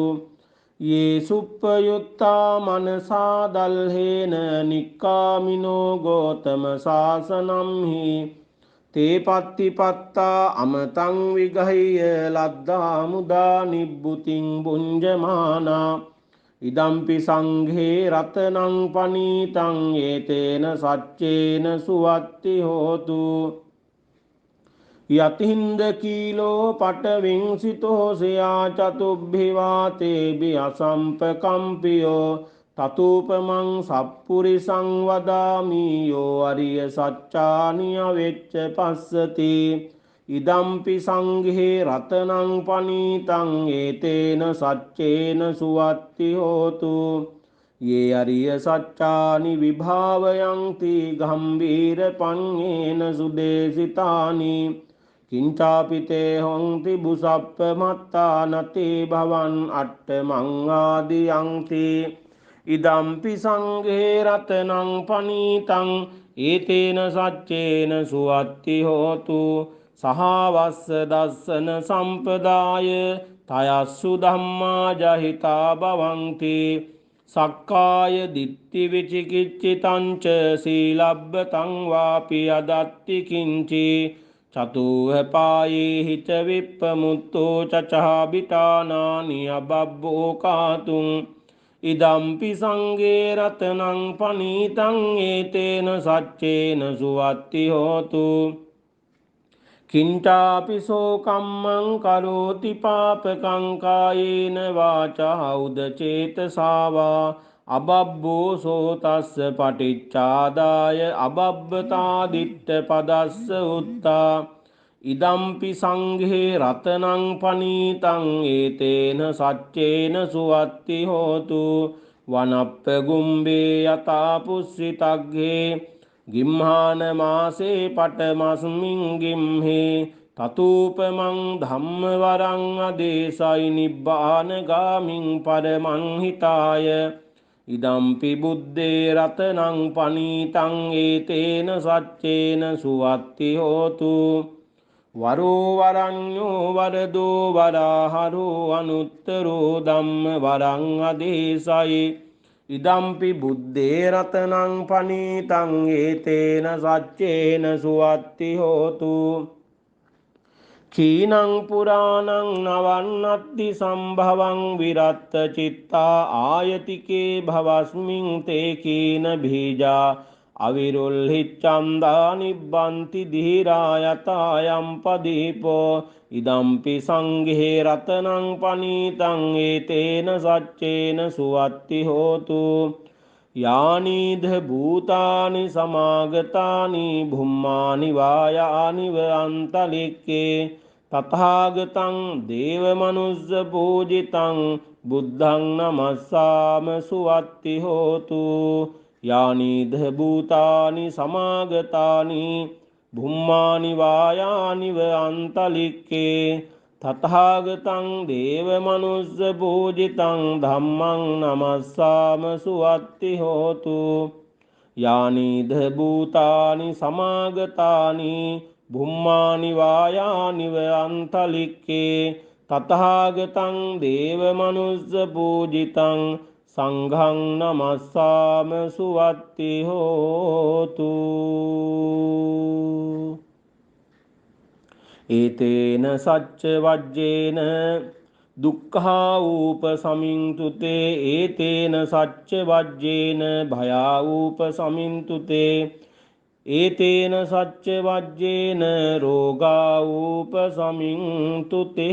ये සුප්පයුත්තා මනසා දල්හේන නික්කාමිනෝ ගෝතම සාසනම් හි තේ පත්තිපත්තා අමතං විගහ්‍ය ලද්දා මුදා නිබ්බුතින් බුඤ්ජමානා ඉදම්පි සංඝේ රතනං පනීතං ඒතේන සච්චේන සුවත්ති හෝතු යතින්ද කීලෝ පටවිංසිතෝ සයා චතුබ්බිවාතේබි අසම්පකම්පියෝ තතුපමං සප්පුරිසං වදාමි යෝ අරිය සච්චානි අවෙච්ච පස්සති ඉදම්පි සංඝේ රතනං පනීතං ඒතේන සච්චේන සුවත්ති හෝතු ये අරිය සච්චානි විභාවයන්ති ගම්බීර පඤ්ඤේන සුදේසිතානි කිංචාපිතේ හොಂತಿ බුසප්ප මත්තා නතේ භවන් අට්ඨමං ආදියන්ති ඉදම්පි සංඝේ රතනං පනීතං ඒතේන සච්චේන සුවත්ති හෝතු සහවස්ස දස්සන සම්පදාය තයස්සු ධම්මා ජහිතා භවಂತಿ සක්කාය දිට්ඨි විචිකිච්ඡිතං ච සීලබ්බතං වාපි අදත්ති කිංචි චතුහ පායේ හිත විප්පමුත්තෝ චචාබිතානානි අබබ්බෝ කාතුං ඉදම්පි සංඝේ රතනං පනීතං ඒතේන සච්චේන සුවත්ති හෝතු කිංචාපි සෝ කම්මං කරෝති පාපකං කායේන වාචා උදචේතසාවා අබබ්බෝ සෝතස්ස පටිච්චාදාය අබබ්බතා දිට්ඨ පදස්ස උත්තා ඉදම්පි සංඝේ රතනං පනීතං ඒතේන සච්චේන සුවත්ති හෝතු වනප්ප ගුම්බේ යතා පුස්සිතග්ගේ ගිම්හාන මාසේ පටමස්මින් ගිම්හේ තතූපමං ධම්ම වරං අදේසයි නිබ්බාන ගාමින් පරමං හිතාය ඉදම්පි බුද්දේ රතනං පනීතං ඒතේන සච්චේන සුවත්ති හෝතු වරෝ වරඤ්ඤෝ වරදෝ වරහරෝ අනුත්තරෝ ධම්ම වරං අදේසයි ඉදම්පි බුද්දේ රතනං පනීතං ඒතේන සච්චේන සුවත්ති හෝතු කීනං පුරාණං නවන්නත්ති සම්භවං විරත්ත චිත්තා ආයතිකේ භවස්මින් තේ කීන බීජා අවිරුල්හිච්ඡන්දා නිබ්බන්ති ධීරා යතායම් පදීපෝ ඉදම්පි සංඝේ රතනං පනීතං ඒතේන සච්චේන සුවත්ති හෝතු යානිධ භූතානි සමාගතානි භුම්මානි වායානිව අන්තලික්කේ තථාගතං දේව මනුස්ස පූජිතං බුද්ධං නමස්සාම සුවත්ති හෝතු යානිධ භූතානි සමාගතානි භුම්මානි වායානිව අන්තලික්කේ තථාගතං දේව මනුස්ස පූජිතං ධම්මං නමස්සාම සුවත්ති හෝතු යානිධ භූතානි සමාගතානි භුම්මානි වායානිව අන්තලික්කේ තථාගතං දේව මනුස්ස පූජිතං සංඝං නමස්සාම සුවත්ති හෝතු. ඒතේන සච්ච වජ්ජේන දුක්ඛා ූප සමින්තුතේ ඒතේන සච්ච වජ්ජේන භයා ූප සමින්තුතේ ඒතේන සච්ච වජ්ජේන රෝගා ූප සමින්තුතේ.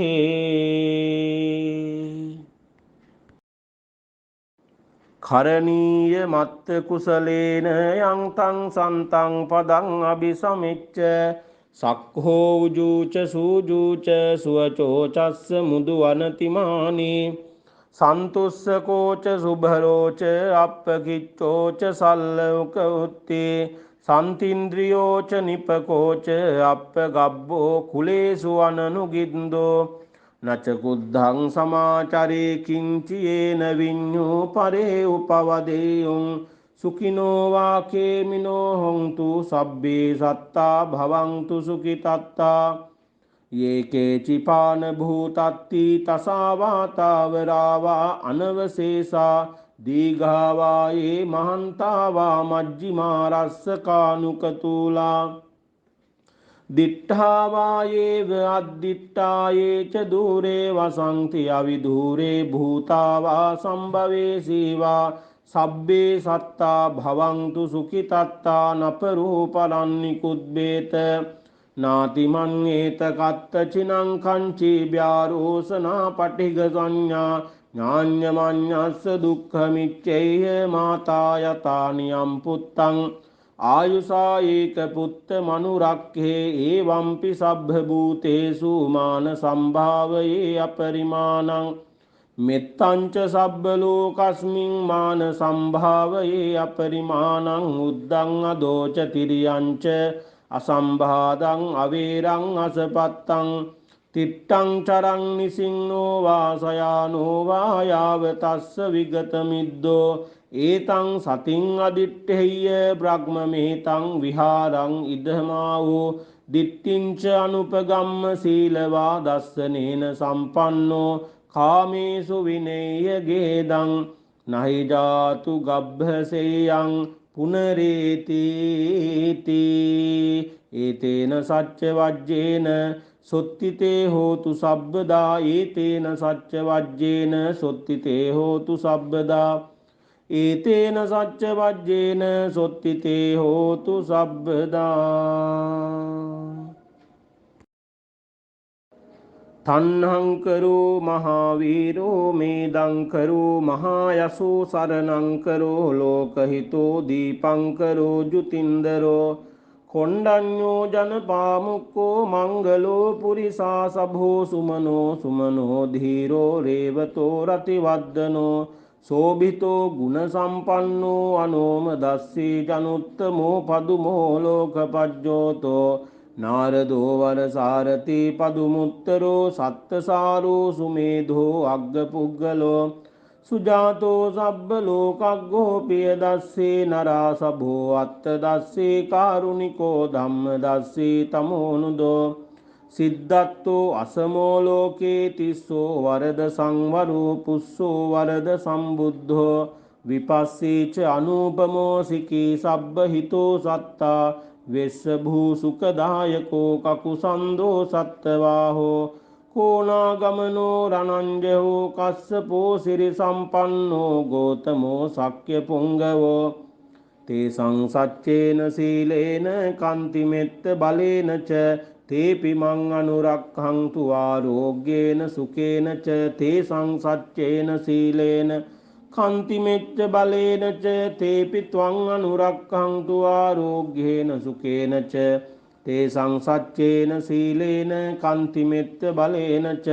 කරණීය මත්ත කුසලේන යංතං සන්තං පදං අபிසමිච්ච සක්ඛෝ උජූච සූජූච සුවචෝචස්ස මුදු වනතිමානී සන්තුස්සකෝච සුභරෝච අප්පකිච්චෝච සල්ලෝක උත්තේ සන්තින්ද්‍රියෝච නිපකෝච අප්පගබ්බෝ කුලේසු අනනුගින්දෝ නච කුද්ධං සමාචරේ කිංචි යේන විඤ්ඤෝ පරේ උපවදේයුං සුඛිනෝ වාකේමිනෝ හොන්තු සබ්බේ සත්තා භවන්තු සුඛිතත්තා යේකේචි පාන භූතත්ති තසාවාතාවරාවා අනවශේෂා දීඝාවා යේ මහන්තාවා මජ්ජිමා රස්සකානුකතූලා දිට්ඨාවායේව අද්දිට්ඨායේච දූරේ වසන්ති අවිදූරේ භූතාවා සම්භවේ සීවා සබ්බේ සත්තා භවන්තු සුඛිතත්තා නපරූපරන්නිකුද්බේත නාතිමන්නේත කත්තචිනං කංචි ව්‍යාරෝසනා පටිඝ සංඥා ඥාඤ්ඤමඤ්ඤස්ස දුක්ඛමිච්ඡේය මාතා යතානියම් පුත්තං ආයුසා ඒක පුත්ත මනුරක්ඛේ ඒවම්පි සබ්බ භූතේසු මාන සම්භාවයේ අපරිමාණං මෙත්තංච සබ්බ ලෝකස්මින් මාන සම්භාවයේ අපරිමාණං උද්දං අදෝච තිරියංච අසම්භාදං අවේරං අසපත්තං තිට්ඨං චරං නිසින්නෝ වාසයානෝ වායාව තස්ස විගත මිද්දෝ ඒතං සතින් අදිට්ඨේය බ්‍රහ්මමේතං විහාරං ඉදමාවෝ දිට්ඨිංච අනුපගම්ම සීලවා දස්සනේන සම්පන්නෝ කාමේසු විනේය ගේදං නහි ජාතු ගබ්භසේයං පුනරේතිති. ඒතේන සච්ච වජ්ජේන සොත්තිතේ හෝතු සබ්බදා ඒතේන සච්ච වජ්ජේන සොත්තිතේ හෝතු සබ්බදා ඒතේන සච්ච වජ්ජේන සොත්තිතේ හෝතු සබ්බදා. තණ්හං කරෝ මහාවීරෝ මේදං කරෝ මහායසෝ සරණං කරෝ ලෝකහිතෝ දීපං කරෝ ජුතින්දරෝ කොණ්ඩඤ්ඤෝ ජනපාමුක්කෝ මංගලෝ පුරිසා සභෝ සුමනෝ සුමනෝ ධීරෝ රේවතෝ රතිවද්දනෝ සෝභිතෝ ගුණ සම්පන්නෝ අනෝම දස්සී ජනුත්තමෝ පදුමෝ ලෝකපජ්ජෝතෝ නාරදෝ වරසාරති පදුමුත්තරෝ සත්තසාරෝ සුමේධෝ අග්ගපුග්ගලෝ සුජාතෝ සබ්බ ලෝකග්ගෝ පිය දස්සේ නරා සභෝ අත්ත දස්සේ කාරුණිකෝ ධම්ම දස්සේ තමෝනුදෝ සිද්ධත්තෝ අසමෝ ලෝකේ තිස්සෝ වරද සංවරෝ පුස්සෝ වරද සම්බුද්ධෝ විපස්සීච අනූපමෝ සිකී සබ්බ හිතෝ සත්තා වෙස්ස භූ සුඛදායකෝ කකුසන්දෝ සත්තවාහෝ කෝනාගමනෝ රණංජයෝ කස්සපෝ සිරි සම්පන්නෝ ගෝතමෝ සක්්‍ය පුංගවෝ තේසං සච්චේන සීලේන කන්තිමෙත්ත බලේන ච තේපි මං අනුරක්ඛන්තු ආරෝග්‍යේන සුකේන ච තේසං සච්චේන සීලේන කන්තිමෙච්ච බලේන ච තේපි ත්වං අනුරක්ඛන්තු ආරෝග්‍යේන සුකේන ච තේසං සච්චේන සීලේන කන්තිමෙත්ත බලේන ච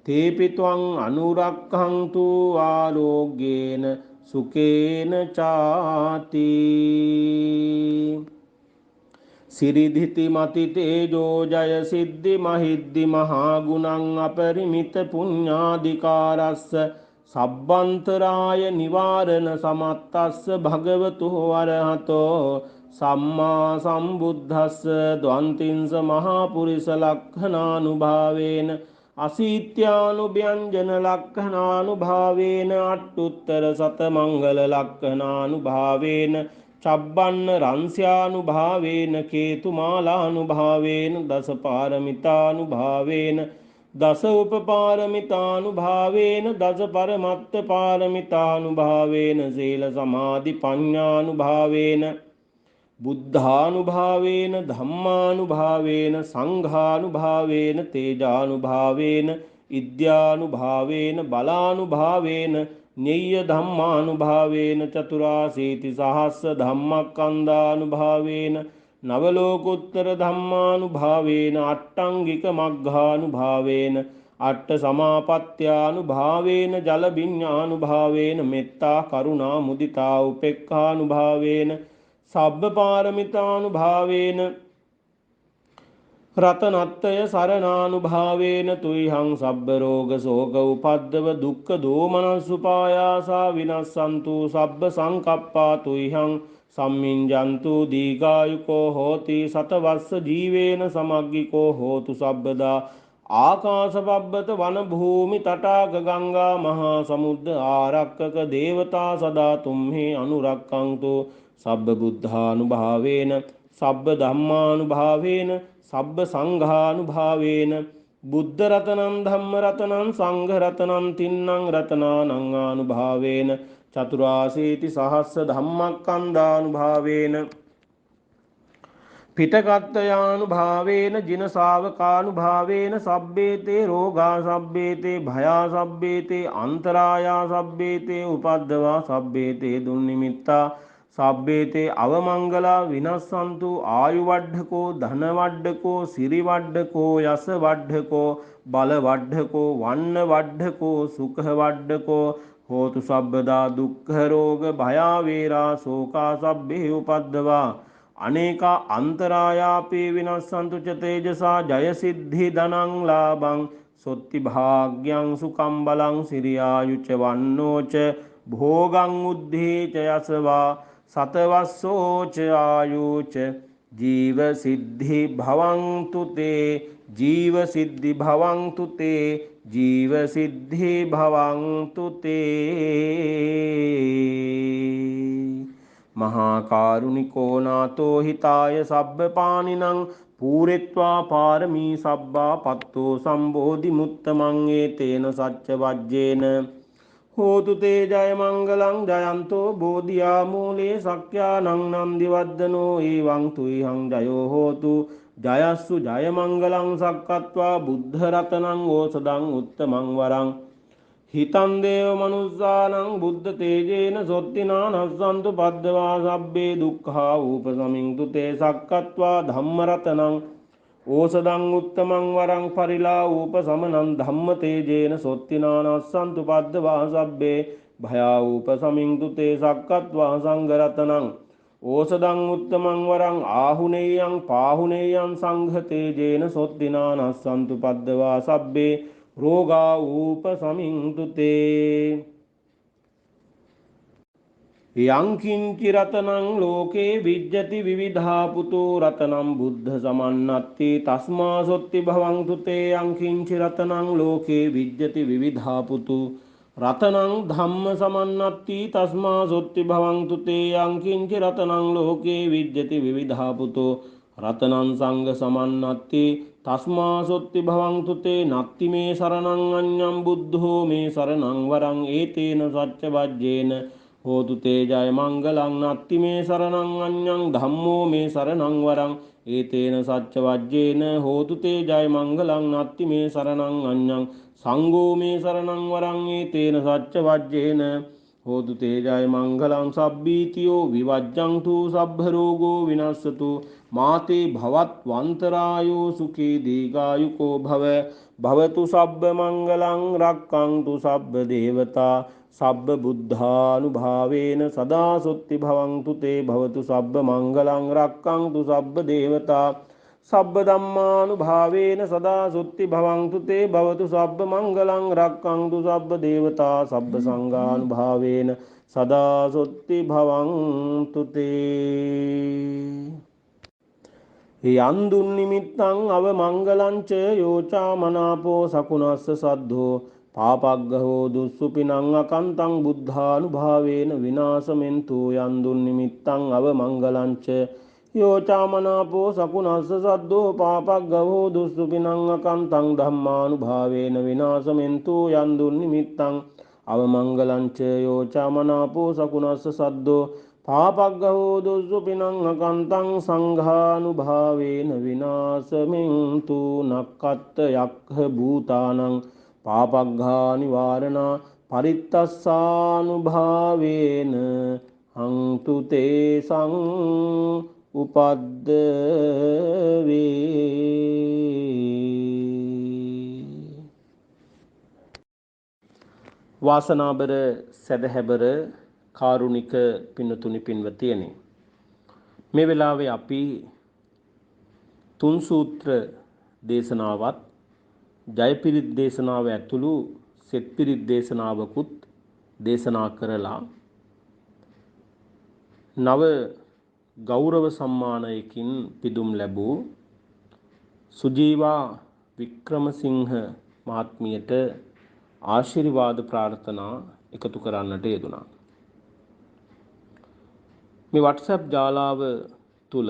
තේපි ත්වං අනුරක්ඛන්තු ආරෝග්‍යේන සුකේන චාති. සිරිධිති මති තේජෝ ජය සිද්ධි මහිද්දි මහා ගුණං අපරිමිත පුඤ්ඤාධිකාරස්ස සබ්බන්තරාය නිවාරණ සමත්තස්ස භගවතු වරහතෝ සම්මා සම්බුද්දස්ස ද්වන්තිංස මහා පුරිස ලක්ඛනානුභාවේන අසීත්‍යානුභ්‍යංජන ලක්ඛනානුභාවේන අට්ඨුත්තර සතමංගල ලක්ඛනානුභාවේන චබ්බන්න රංස්‍යානුභාවේන කේතුමාලානුභාවේන දසපාරමිතානුභාවේන දස උපපාරමිතානුභාවේන දස පරමත්ත පාරමිතානුභාවේන සීල සමාධි පඤ්ඤානුභාවේන බුද්ධානුභාවේන ධම්මානුභාවේන සංඝානුභාවේන තේජානුභාවේන ඉද්‍යානුභාවේන බලානුභාවේන ඤෙය්‍ය ධම්මානුභාවේන චතුරාසීති සහස්ස ධම්මක්ඛන්ධානුභාවේන නවලෝකුත්තර ධම්මානුභාවේන අට්ඨංගික මග්ගානුභාවේන අට්ඨ සමාපත්ත්‍යානුභාවේන ජල විඤ්ඤානුභාවේන මෙත්තා කරුණා මුදිතා උපේක්ඛානුභාවේන සබ්බ පාරමිතානුභාවේන රතනත්තය සරණානුභාවේන තුයිහං සබ්බ රෝග ශෝක උපද්දව දුක්ඛ දෝමනස්සුපායාසා විනස්සන්තු සබ්බ සංකප්පා තුයිහං සම්මිඤ්ජන්තු දීඝායුකෝ හෝති සතවස්ස ජීවේන සමග්ගිකෝ හෝතු සබ්බදා ආකාශ පබ්බත වන භූමි තටාක ගංගා මහා සමුද්ද ආරක්කක දේවතා සදා තුම්හි අනුරක්ඛන්තු සබ්බ බුද්ධානුභාවේන සබ්බ ධම්මානුභාවේන සබ්බ සංඝානුභාවේන බුද්ධ රතනං ධම්ම රතනං සංඝ රතනං තින්නං රතනානං ආනුභාවේන චතුරාසීති සහස්ස ධම්මක්ඛන්ධානුභාවේන පිටකත්තයානුභාවේන ජින ශාවකානුභාවේන සබ්බේතේ රෝගා සබ්බේතේ භයා සබ්බේතේ අන්තරායා සබ්බේතේ උපද්දවා සබ්බේතේ දුන්නිමිත්තා සබ්බේතේ අවමංගලා විනස්සන්තු ආයු වඩ්ඩකෝ ධන වඩ්ඩකෝ සිරි වඩ්ඩකෝ යස වඩ්ඩකෝ බල වඩ්ඩකෝ වන්න වඩ්ඩකෝ සුඛ වඩ්ඩකෝ හෝතු සබ්බදා දුක්ඛ රෝග භයා වේරා ශෝකා සබ්බේ උපද්දවා අනේකා අන්තරායාපේ විනස්සන්තු ච තේජසා ජය සිද්ධි ධනං ලාභං සොත්ති භාග්‍යං සුඛං බලං සිරියායුච වන්නෝච භෝගං උද්ධේ ච යසවා සතවස්සෝච ආයුච ජීව සිද්ධි භවන්තු තේ ජීව සිද්ධි භවන්තු තේ ජීව සිද්ධි භවන්තු තේ මහා කාරුණිකෝ නාතෝ හිතාය සබ්බ පානිනං පූරෙත්වා පාරමී සබ්බා පත්තෝ සම්බෝධි මුත්තමං ඒතේන සච්ච වජ්ජේන හෝතු තේ ජය මංගලං ජයන්තෝ බෝධියා මූලේ සක්ඛ්‍යානං නන්දි වද්දනෝ එවං තුයිහං ජයෝ හෝතු ජයස්සු ජය මංගලං සක්කත්වා බුද්ධ රතනං ඕසදං උත්තමං වරං හිතං දේව මනුස්සානං බුද්ධ තේජේන සොත්තිනා නස්සන්තු පද්දවා සබ්බේ දුක්ඛා ූපසමින්තු තේ සක්කත්වා ධම්ම රතනං ඕසදං උත්තමං වරං පරිලා ූපසමනං ධම්ම තේජේන සොත්තිනා නස්සන්තු පද්දවා සබ්බේ භයා ූපසමින්තු තේ සක්කත්වා සංඝ රතනං ඕසදං උත්තමං වරං ආහුනේයං පාහුනේයං සංඝ තේජේන සොත්තිනා නස්සන්තු පද්දවා සබ්බේ රෝගා ූපසමින්තු තේ යං කිංචි රතනං ලෝකේ විජ්ජති විවිධා පුතෝ රතනං බුද්ධ සමන්නත්ති තස්මා සොත්ති භවන්තු තේ යං කිංචි රතනං ලෝකේ විජ්ජති විවිධා පුතෝ රතනං ධම්ම සමන්නත්ති තස්මා සොත්ති භවන්තු තේ යං කිංචි රතනං ලෝකේ විජ්ජති විවිධා පුතෝ රතනං සංඝ සමන්නත්ති තස්මා සොත්ති භවන්තු තේ නත්ති මේ සරණං අඤ්ඤං බුද්ධෝ මේ සරණං වරං ඒතේන සච්ච වජ්ජේන හෝතු තේ ජය මංගලං නත්ති මේ සරණං අඤ්ඤං ධම්මෝ මේ සරණං වරං ඒතේන සච්ච වජ්ජේන හෝතු තේ ජය මංගලං නත්ති මේ සරණං අඤ්ඤං සංඝෝ මේ සරණං වරං ඒතේන සච්ච වජ්ජේන හෝතු තේ ජය මංගලං සබ්බීතියෝ විවජ්ජන්තු සබ්බ රෝගෝ විනස්සතු මාතේ භවත් වන්තරායෝ සුඛී දීඝායුකෝ භව භවතු සබ්බ මංගලං රක්ඛන්තු සබ්බ දේවතා සබ්බ බුද්ධානුභාවේන සදා සොත්ති භවන්තු තේ භවතු සබ්බ මංගලං රක්ඛන්තු සබ්බ දේවතා සබ්බ ධම්මානුභාවේන සදා සොත්ති භවන්තු තේ භවතු සබ්බ මංගලං රක්ඛන්තු සබ්බ දේවතා සබ්බ සංඝානුභාවේන සදා සොත්ති භවන්තු තේ යන්දුන් නිමිත්තං අව මංගලංච යෝචා මනාපෝ සකුණස්ස සද්ධෝ පාපග්ගහෝ දුස්සුපිනං අකන්තං බුද්ධානුභාවේන විනාශමෙන්තු යන්දුන් නිමිත්තං අව මංගලංච යෝචා මනාපෝ සකුණස්ස සද්ධෝ පාපග්ගහෝ දුස්සුපිනං අකන්තං ධම්මානුභාවේන විනාශමෙන්තු යන්දුන් නිමිත්තං අව මංගලංච යෝචා මනාපෝ සකුණස්ස සද්ධෝ පාපග්ගහෝ දුස්සුපිනං අකන්තං සංඝානුභාවේන විනාශමෙන්තු නක්කත්ත යක්ඛ භූතානං පාපග්ඝා නිවාරණා පරිත්තස්සානුභාවේන හංතු තේසං උපද්දවේ. වාසනාබර සැදැහැබර කාරුණික පින්නතුනි පින්වතියනි, මේ වෙලාවේ අපි තුන් සූත්‍ර දේශනාවත් ජයපිරිත් දේශනාව ඇතුළු සෙත් පිරිත් දේශනාවකුත් දේශනා කරලා නව ගෞරව සම්මානයකින් පිදුම් ලැබූ සුජීවා වික්‍රමසිංහ මහත්මියට ආශිර්වාද ප්‍රාර්ථනා එකතු කරන්නට යෙදුණා. මේ WhatsApp ජාලාව තුල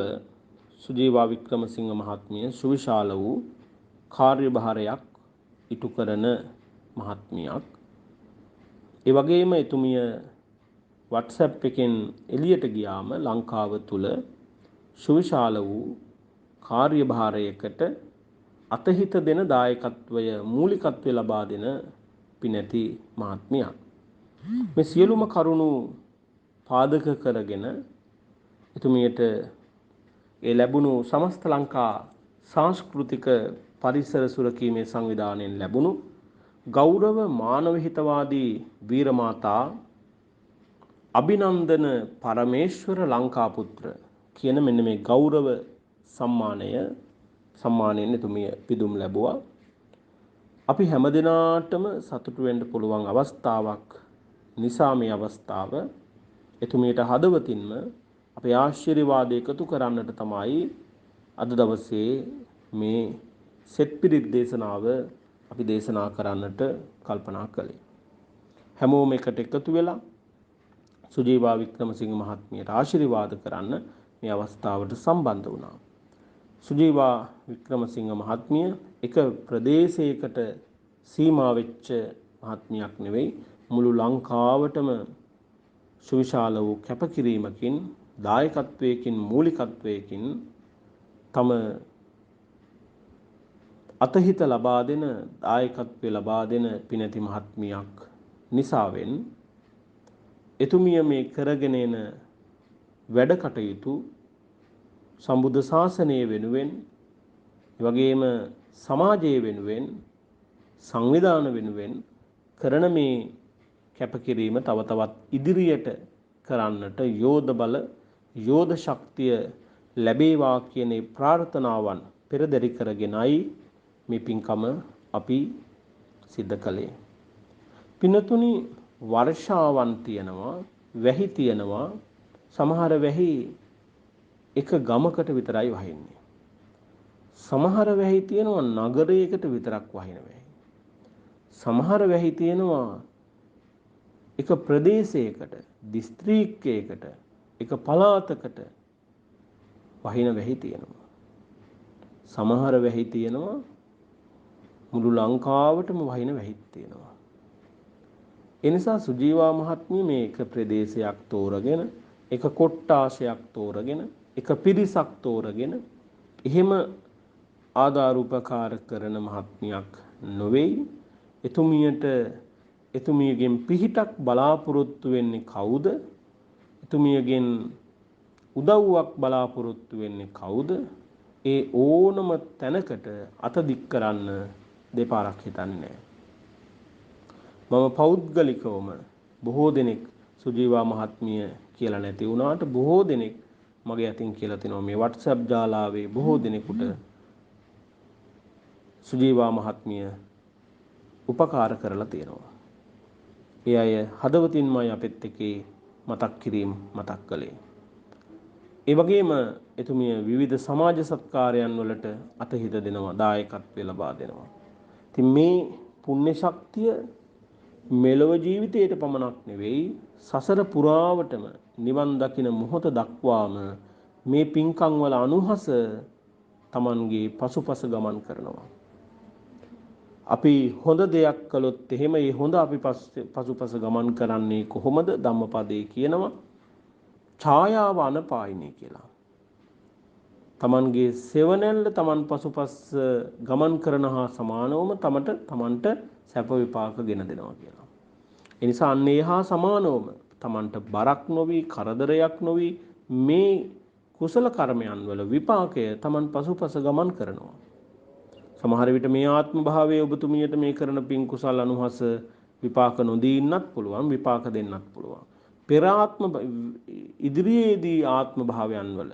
සුජීවා වික්‍රමසිංහ මහත්මිය සුවිශාල වූ කාර්යභාරයක් ඉටු කරන මහත්මියක්. ඒ වගේම එතුමිය WhatsApp එකෙන් එළියට ගියාම ලංකාව තුල සුවිශාල වූ කාර්යභාරයකට අතහිත දෙන දායකත්වය මූලිකත්වය ලබා දෙන පිනැති මහත්මියක්. මේ සියලුම කරුණු පාදක කරගෙන එතුමියට ඒ ලැබුණු සමස්ත ලංකා සංස්කෘතික පරිසර සුරකීමේ සංවිධානයෙන් ලැබුණු ගෞරව මානව හිතවාදී වීරමාතා අභිනන්දන පරමේශ්වර ලංකාපුත්‍ර කියන මෙන්න මේ ගෞරව සම්මානයෙන් එතුමිය පිදුම් ලැබුවා. අපි හැමදිනාටම සතුටු වෙන්න පුළුවන් අවස්ථාවක් නිසා මේ අවස්ථාව එතුමියට හදවතින්ම අපේ ආශිර්වාද එකතු කරන්නට තමයි අද දවසේ මේ සෙත් පිරිත් දේශනාව අපි දේශනා කරන්නට කල්පනා කළේ. හැමෝම එකට එකතු වෙලා සුජීවා වික්‍රමසිංහ මහත්මියට ආශිර්වාද කරන්න මේ අවස්ථාවට සම්බන්ධ වුණා. සුජීවා වික්‍රමසිංහ මහත්මිය එක ප්‍රදේශයකට සීමා වෙච්ච මහත්මියක් නෙවෙයි, මුළු ලංකාවටම සුවිශාල වූ කැපකිරීමකින්, දායකත්වයකින්, මූලිකත්වයකින් තම අතහිත ලබා දෙන, දායකත්වය ලබා දෙන පිනැති මහත්මියක් නිසාවෙන් එතුමිය මේ කරගෙන එන වැඩ කටයුතු සම්බුද්ධ ශාසනය වෙනුවෙන්, ඒ වගේම සමාජය වෙනුවෙන්, සංවිධාන වෙනුවෙන් කරන මේ කැපකිරීම තව තවත් ඉදිරියට කරන්නට යෝධ බල, යෝධ ශක්තිය ලැබේවා කියන ප්‍රාර්ථනාවන් පෙරදරි කරගෙනයි මේ පින්කම අපි සිද්ධ කළේ. පින්නතුනි, වර්ෂාවන් තියෙනවා, වැහි තියෙනවා. සමහර වැහි එක ගමකට විතරයි වහින්නේ. සමහර වැහි තියෙනවා නගරයකට විතරක් වහින වැහි. සමහර වැහි තියෙනවා එක ප්‍රදේශයකට, දිස්ත්‍රික්කයකට, එක පළාතකට වහින වැහි තියෙනවා. සමහර වැහි තියෙනවා මුළු ලංකාවටම වහින වැහි තියෙනවා. එනිසා සුජීවා මහත්මිය මේ එක ප්‍රදේශයක් තෝරගෙන, එක කොට්ටාශයක් තෝරගෙන, එක පිරිසක් තෝරගෙන එහෙම ආධාර උපකාර කරන මහත්මියක් නොවේයි. එතුමියගෙන් පිහිටක් බලාපොරොත්තු වෙන්නේ කවුද? එතුමියගෙන් උදව්වක් බලාපොරොත්තු වෙන්නේ කවුද? ඒ ඕනම තැනකට අත දික් කරන්න දෙපාරක් හිතන්නේ. මම පෞද්ගලිකවම බොහෝ දෙනෙක් සුජීවා මහත්මිය කියලා නැති වුණාට බොහෝ දෙනෙක් මගේ අතින් කියලා තිනවා. මේ WhatsApp ජාලාවේ බොහෝ දෙනෙකුට සුජීවා මහත්මිය උපකාර කරලා තියෙනවා. ඒ අය හදවතින්මයි අපෙත් එක්කේ මතක් කිරීම මතක් කළේ. ඒ වගේම එතුමිය විවිධ සමාජ සත්කාරයන් වලට අතහිත දෙනවා, දායකත්වය ලබා දෙනවා. ඉතින් මේ පුණ්‍ය ශක්තිය මෙලොව ජීවිතයට පමණක් නෙවෙයි සසර පුරාවටම නිවන් දකින මොහොත දක්වාම මේ පින්කම් වල අනුහස Tamanගේ පසුපස ගමන් කරනවා. අපි හොඳ දෙයක් කළොත් එහෙම ඒ හොඳ අපි පසුපස ගමන් කරන්නේ කොහොමද? ධම්මපදයේ කියනවා ඡායාව අනපායිනේ කියලා. Tamanගේ සෙවණැල්ල Taman පසුපස ගමන් කරන හා සමානවම තමන්ට සැප විපාක ගෙන දෙනවා කියලා. ඒ නිසා අන්නේ හා සමානවම තමන්ට බරක් නොවි කරදරයක් නොවි මේ කුසල කර්මයන් වල විපාකය තමන් පසුපස ගමන් කරනවා. සමහර විට මේ ආත්ම භාවයේ ඔබතුමියට මේ කරන පින් කුසල් අනුහස විපාක නොදී ඉන්නත් පුළුවන්, විපාක දෙන්නත් පුළුවන්. පෙර ආත්ම ඉදිරියේදී ආත්ම භාවයන් වල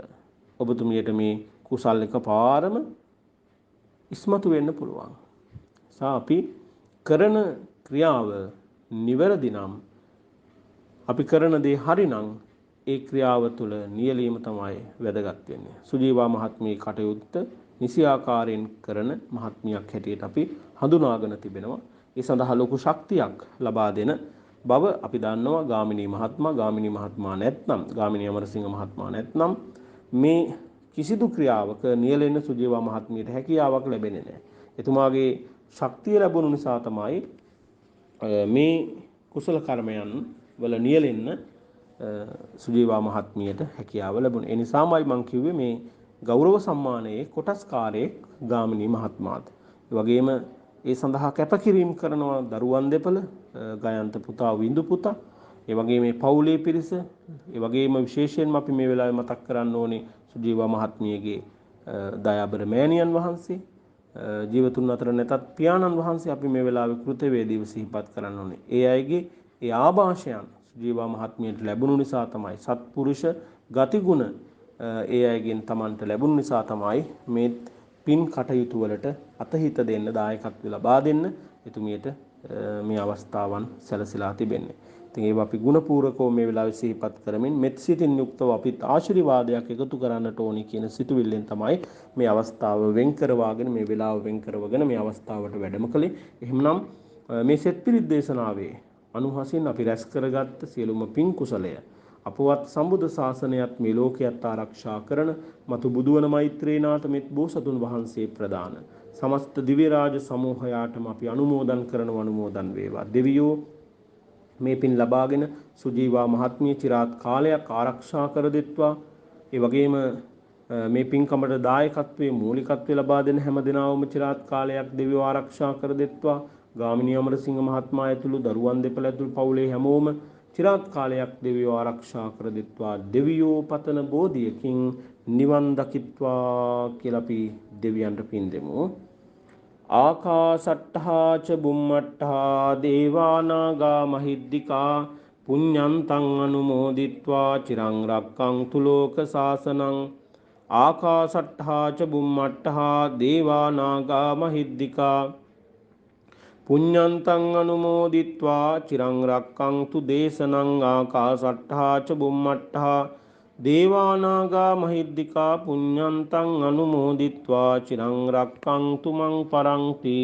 ඔබතුමියට මේ කුසල් එකපාරම ඉස්මතු වෙන්න පුළුවන්. අපි කරන ක්‍රියාව නිවැරදි නම් අපි කරන දේ හරිනම් ඒ ක්‍රියාව තුළ නියැලීම තමයි වැදගත් වෙන්නේ. සුජීවා මහත්මිය කටයුත්ත නිසි ආකාරයෙන් කරන මහත්මියක් හැටියට අපි හඳුනාගෙන තිබෙනවා. ඒ සඳහා ලොකු ශක්තියක් ලබා දෙන බව අපි දන්නවා. ගාමිණී මහත්මයා නැත්නම් ගාමිණී අමරසිංහ මහත්මයා නැත්නම් මේ කිසිදු ක්‍රියාවක නියැලෙන්න සුජීවා මහත්මියට හැකියාවක් ලැබෙන්නේ නැහැ. එතුමාගේ ශක්තිය ලැබුණු නිසා තමයි මේ කුසල කර්මයන් වල නියැලෙන්න සුජීවා මහත්මියට හැකියාව ලැබුණේ. ඒ නිසාමයි මම කිව්වේ මේ ගෞරව සම්මානයේ කොටස්කාරයෙක් ගාමිණී මහත්මයාත්. ඒ වගේම ඒ සඳහා කැපකිරීම කරනවා දරුවන් දෙපළ, ගයන්ත පුතා, විඳු පුතා, ඒ වගේම මේ පවුලේ පිරිස, ඒ වගේම විශේෂයෙන්ම අපි මේ වෙලාවේ මතක් කරන්න ඕනේ සුජීවා මහත්මියගේ දයාබර මෑණියන් වහන්සේ, ජීවතුන් අතර නැතත් පියාණන් වහන්සේ අපි මේ වෙලාවේ කෘතවේදීව සිහිපත් කරන්න ඕනේ. ඒ අයගේ ඒ ආభాෂයන් සුජීවා මහත්මියට ලැබුණු නිසා තමයි, සත්පුරුෂ ගතිගුණ ඒ අයගෙන් Tamanට ලැබුණු නිසා තමයි මේ පින් කටයුතු වලට අතහිත දෙන්න, දායකත්ව ලබා දෙන්න එතුමියට මේ අවස්ථාවන් සැලසීලා තිබෙන්නේ. ඉතින් ඒවා අපි ගුණපූර්වකව මේ වෙලාවේ සිහිපත් කරමින් මෙත් සිතින් යුක්තව අපිත් ආශිර්වාදයක් එකතු කරන්නට ඕනි කියන සිතුවිල්ලෙන් තමයි මේ අවස්ථාව වෙන් කරවාගෙන, මේ වෙලාව වෙන් කරවගෙන මේ අවස්ථාවට වැඩම කළේ. එහෙමනම් මේ සෙත් පිරිත් දේශනාවේ අනුහසින් අපි රැස් කරගත්ත සියලුම පින් කුසලය අපවත් සම්බුද්ධ ශාසනයත් මේ ලෝකයත් ආරක්ෂා කරන මතු බුදුවන මෛත්‍රීනාථ මෙත් බෝසතුන් වහන්සේ ප්‍රදාන සමස්ත දිව්‍ය රාජ සමූහයාටම අපි අනුමෝදන් වේවා. දෙවියෝ මේ පින් ලබාගෙන සුජීවා මහත්මිය চিරාත් කාලයක් ආරක්ෂා කර දෙත්වා. ඒ වගේම මේ පින්කමට දායකත්වයේ මූලිකත්වය ලබා දෙන හැම දිනවම চিරාත් කාලයක් දෙවියෝ ආරක්ෂා කර දෙත්වා. ගාමිණී අමරසිංහ මහත්මයා ඇතුළු දරුවන් දෙපළ ඇතුළු පවුලේ හැමෝම চিරාත් කාලයක් දෙවියෝ ආරක්ෂා කර දෙත්වා. දෙවියෝ පතන බෝධියකින් නිවන් දකිත්වා කියලා අපි දෙවියන්ට පින් දෙමු. ආකාසට්ඨා ච බුම්මට්ඨා දේවානාගා මහිද්దికා පුඤ්ඤන්තං අනුමෝදිත්වා චිරං රක්ඛන්තු ලෝක සාසනං. ආකාසට්ඨා ච බුම්මට්ඨා දේවානාගා මහිද්దికා පුඤ්ඤන්තං අනුමෝදිත්වා චිරං රක්ඛන්තු දේශනං. ආකාසට්ඨා ච බුම්මට්ඨා දේවානාගා මහිද්దికා පුඤ්ඤන්තං අනුමෝදිත්වා චිරං රක්ඛන්තු මං පරන්ති.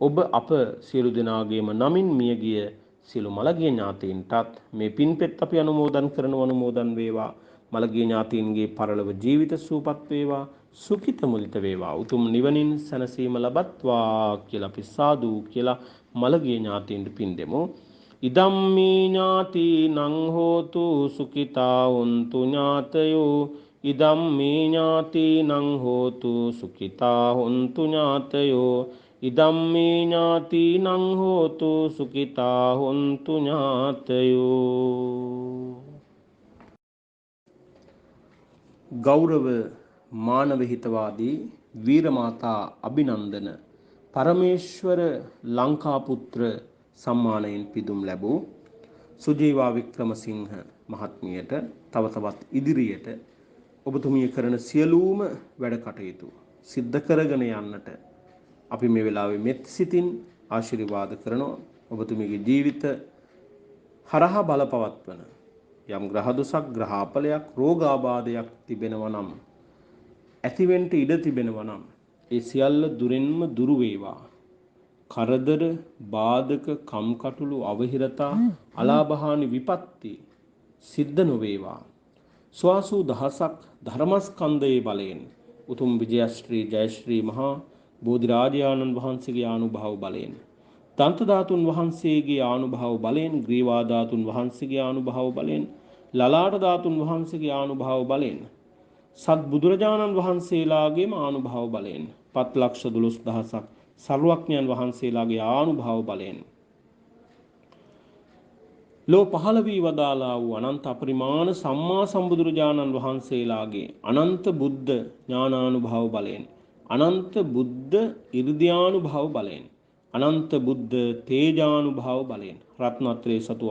ඔබ අප සියලු දෙනාගේම නමින් මියගිය සියලු මළගිය ඥාතීන්ටත් මේ පින්පෙත් අපි අනුමෝදන් වේවා. මළගිය ඥාතීන්ගේ පරලොව ජීවිත සූපත් වේවා, සුඛිත මුදිත වේවා, උතුම් නිවනින් සැනසීම ලබත්වා කියලා අපි සාදු කියලා මළගිය ඥාතීන්ට පින් දෙමු. ඉදම්මේ ඥාතිනං හෝතු සුඛිතා හොන්තු ඥාතයෝ. ඉදම්මේ ඥාතිනං හෝතු සුඛිතා හොන්තු ඥාතයෝ. ඉදම්මේ ඥාතිනං හෝතු සුඛිතා හොන්තු ඥාතයෝ. ගෞරව මානව හිතවාදී වීරමාතා අභිනන්දන පරමේශ්වර ලංකාපුත්‍ර සම්මානයෙන් පිදුම් ලැබූ සුජීවා වික්‍රමසිංහ මහත්මියට තව තවත් ඉදිරියට ඔබතුමිය කරන සියලුම වැඩ කටයුතු සිද්ධ කරගෙන යන්නට අපි මේ වෙලාවේ මෙත් සිතින් ආශිර්වාද කරනවා. ඔබතුමියගේ ජීවිත හරහා බලපවත්වන යම් ග්‍රහ දොසක් ග්‍රහාපලයක් රෝගාබාධයක් තිබෙනවා නම් ඇතිවෙන්න ඉඩ තිබෙනවා නම් ඒ සියල්ල දුරින්ම දුරු වේවා. කරදර බාධක කම්කටොළු අවහිරතා අලාභහානි විපත්ති සිද්ධ නොවේවා. ස්වාසූ දහසක් ධර්මස්කන්ධයේ බලයෙන් උතුම් විජයශ්‍රී ජයශ්‍රී මහා බෝධිරාජානන් වහන්සේගේ ආනුභාව බලයෙන් දන්ත ධාතුන් වහන්සේගේ ආනුභාව බලයෙන් ග්‍රීවා ධාතුන් වහන්සේගේ ආනුභාව බලයෙන් ලලාට ධාතුන් වහන්සේගේ ආනුභාව බලයෙන් සත් බුදුරජාණන් වහන්සේලාගේම ආනුභාව බලයෙන් පත් ලක්ෂ 12000ක් සර්වඥයන් වහන්සේලාගේ ආනුභාව බලයෙන් ලෝ පහළ වී වදාලා වූ අනන්ත අපරිමාණ සම්මා සම්බුදුරජාණන් වහන්සේලාගේ අනන්ත බුද්ධ ඥානානුභාව බලයෙන් අනන්ත බුද්ධ ඉර්ධ්‍යානුභාව බලයෙන් අනන්ත බුද්ධ තේජානුභාව බලයෙන් රත්නත්‍රේ සතුව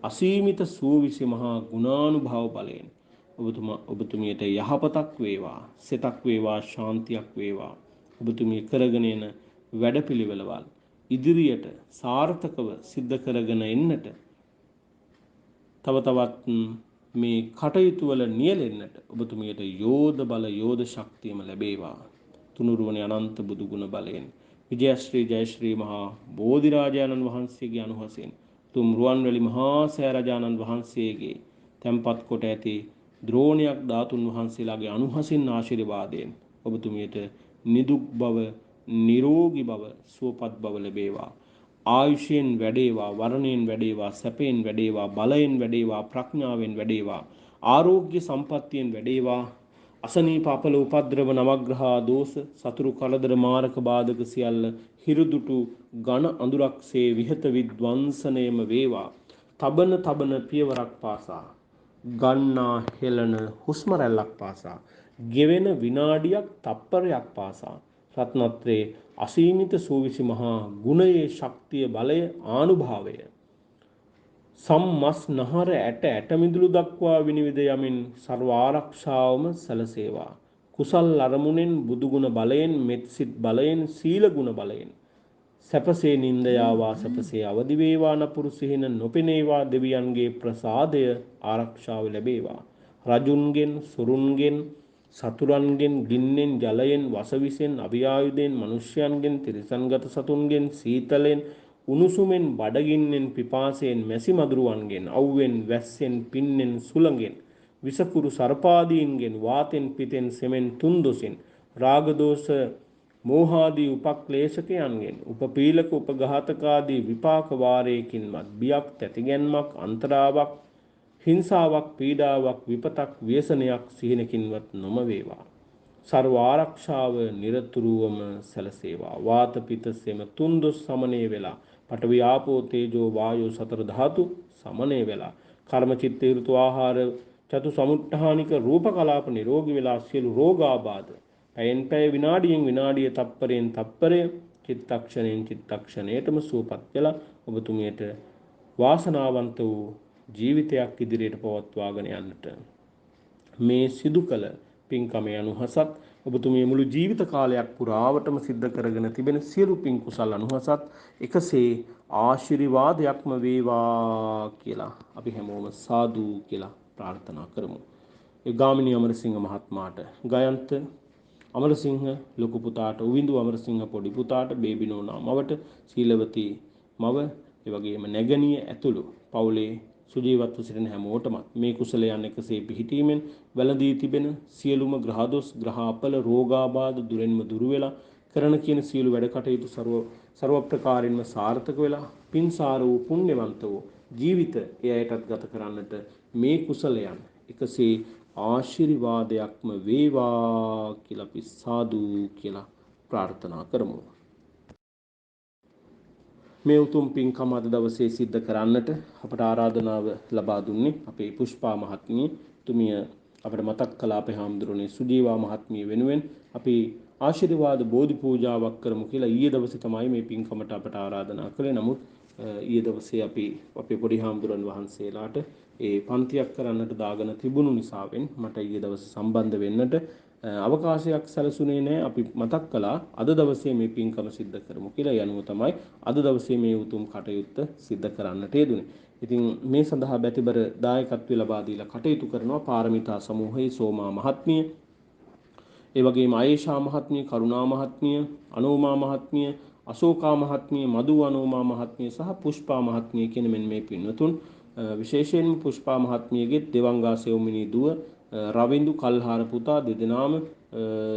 අසීමිත සූවිසි මහා ගුණානුභාව බලයෙන් ඔබතුමියට යහපතක් වේවා, සිතක් වේවා, ශාන්තියක් වේවා. ඔබතුමිය කරගෙන යන වැඩපිළිවෙළවල් ඉදිරියට සාර්ථකව සිද්ධ කරගෙන එන්නට තව තවත් මේ කටයුතු වල නියැලෙන්නට ඔබතුමියට යෝධ බල යෝධ ශක්තියම ලැබේවා. තුනුරුවනේ අනන්ත බුදු ගුණ බලයෙන් විජයශ්‍රී ජයශ්‍රී මහා බෝධිරාජානන් වහන්සේගේ අනුහසෙන් තුම් රුවන්වැලි මහා සෑරජානන් වහන්සේගේ තැන්පත් කොට ඇති ද්‍රෝණයක් ධාතුන් වහන්සේලාගේ අනුහසින් ආශිර්වාදයෙන් ඔබතුමියට නිදුක් බව නිරෝගී බව සුවපත් බව ලැබේවා. ආයුෂයෙන් වැඩේවා, වර්ණයෙන් වැඩේවා, සැපයෙන් වැඩේවා, බලයෙන් වැඩේවා, ප්‍රඥාවෙන් වැඩේවා, ආරෝග්‍ය සම්පත්තියෙන් වැඩේවා. අසනීප අපල උපද්‍රව නවග්‍රහා දෝෂ සතුරු කලදර මාරක බාධක සියල්ල හිරුදුටු ඝන අඳුරක්සේ විහත විද්වංසනයම වේවා. තබන පියවරක් පාසා ගන්නා හෙළන හුස්ම රැල්ලක් පාසා ගෙවෙන විනාඩියක් තප්පරයක් පාසා රත්නත්‍රේ අසීමිත සූවිසි මහා ගුණයේ ශක්තිය බලය ආනුභාවය සම්මස් නහර ඇට මිදුළු දක්වා විනිවිද යමින් ਸਰව ආරක්ෂාවම සැලසේවා. කුසල් අරමුණෙන් බුදුගුණ බලයෙන් මෙත් සිත් බලයෙන් සීල ගුණ බලයෙන් සැපසේ නින්දයාවා සැපසේ අවදි වේවා නපුරු සිහින නොපෙනේවා දෙවියන්ගේ ප්‍රසාදය ආරක්ෂාව ලැබේවා. රජුන්ගෙන් සුරුන්ගෙන් සතුරන්ගෙන් ගින්නෙන් ජලයෙන් වසවිසෙන් අභියායුධයෙන් මිනිසයන්ගෙන් තිරිසන්ගත සතුන්ගෙන් සීතලෙන් උණුසුමෙන් බඩගින්නෙන් පිපාසයෙන් මැසි මදුරුවන්ගෙන් අවුවෙන් වැස්සෙන් පින්නෙන් සුළඟෙන් විසකුරු සර්පාදීන්ගෙන් වාතෙන් පිතෙන් සෙමෙන් තුන්දොසින් රාගදෝෂ මෝහාදී උපක්ලේශකයන්ගෙන් උපපීලක උපඝාතකාදී විපාක වාරයකින්වත් බියක් තැතිගැන්මක් අන්තරාවක් හිංසාවක් පීඩාවක් විපතක් ව්‍යසනයක් සිහිනකින්වත් නොම වේවා. ਸਰව ආරක්ෂාව නිරතුරුවම සැලසේවා. වාත පිත සෙම තුන්දොස් සමනය වෙලා පඨවි ආපෝ තේජෝ වායෝ සතර ධාතු සමනය වෙලා කර්ම චිත්ත ඍතු ආහාර චතු සමුත්ථානික රූප කලාප නිරෝගී වෙලා සියලු රෝගාබාධ පැයෙන් පැය විනාඩියෙන් විනාඩිය තප්පරයෙන් තප්පරය චිත්තක්ෂණයෙන් චිත්තක්ෂණයටම සුවපත් වෙලා ඔබතුමියට වාසනාවන්ත වූ ජීවිතයක් ඉදිරියට පවත්වාගෙන යන්නට මේ සිදු කළ පින්කමේ අනුහසත් ඔබතුමිය මුළු ජීවිත කාලයක් පුරාවටම සිද්ධ කරගෙන තිබෙන සියලු පින් කුසල් අනුහසත් එකසේ ආශිර්වාදයක්ම වේවා කියලා අපි හැමෝම සාදු කියලා ප්‍රාර්ථනා කරමු. ඒ ගාමිණී අමරසිංහ මහත්මයාට ගයන්ත අමරසිංහ ලොකු පුතාට උවිඳු අමරසිංහ පොඩි පුතාට බේබිනෝනා මවට සීලවතී මව ඒ වගේම නැගණිය ඇතුළු පවුලේ සුජීවත්ව සිටින හැමෝටම මේ කුසලයන් එකසේ පිහිටීමෙන් වැළඳී තිබෙන සියලුම ග්‍රහදොස් ග්‍රහාපල රෝගාබාධ දුරෙන්ම දුරු වෙලා කරන කියන සියලු වැඩ කටයුතු ਸਰව ප්‍රකාරින්ම සාර්ථක වෙලා පින්සාර වූ පුණ්‍යවන්ත වූ ජීවිත එයටත් ගත කරන්නට මේ කුසලයන් එකසේ ආශිර්වාදයක්ම වේවා කියලා අපි සාදු කියලා ප්‍රාර්ථනා කරමු. මේ උතුම් පින්කම අද දවසේ සිද්ධ කරන්නට අපට ආරාධනාව ලබා දුන්නේ අපේ පුෂ්පා මහත්මිය. තුමිය අපට මතක් කළ අපේ හාමුදුරනේ සුජීවා මහත්මිය වෙනුවෙන් අපි ආශිර්වාද බෝධි පූජාවක් කරමු කියලා ඊයේ දවසේ තමයි මේ පින්කමට අපට ආරාධනා කළේ. නමුත් ඊයේ දවසේ අපි අපේ පොඩි හාමුදුරන් වහන්සේලාට ඒ පන්තියක් කරන්නට දාගෙන තිබුණු නිසාවෙන් මට ඊයේ දවසේ සම්බන්ධ වෙන්නට අවකාශයක් සැලසුනේ නැහැ. අපි මතක් කළා අද දවසේ මේ පින්කම සිද්ධ කරමු කියලා. ඒ අනුව තමයි අද දවසේ මේ උතුම් කටයුත්ත සිද්ධ කරන්නට යෙදුනේ. ඉතින් මේ සඳහා බැතිබර දායකත්වය ලබා දීලා කටයුතු කරනවා පාරමිතා සමූහයේ සෝමා මහත්මිය, ඒ වගේම ආයේෂා මහත්මිය, කරුණා මහත්මිය, අනෝමා මහත්මිය, අශෝකා මහත්මිය, මధు අනෝමා මහත්මිය සහ පුෂ්පා මහත්මිය කියන මෙන්න මේ පින්වතුන්, විශේෂයෙන්ම පුෂ්පා මහත්මියගේ දෙවංගා සෙවමිනී දුව රවින්දු කල්හාර පුතා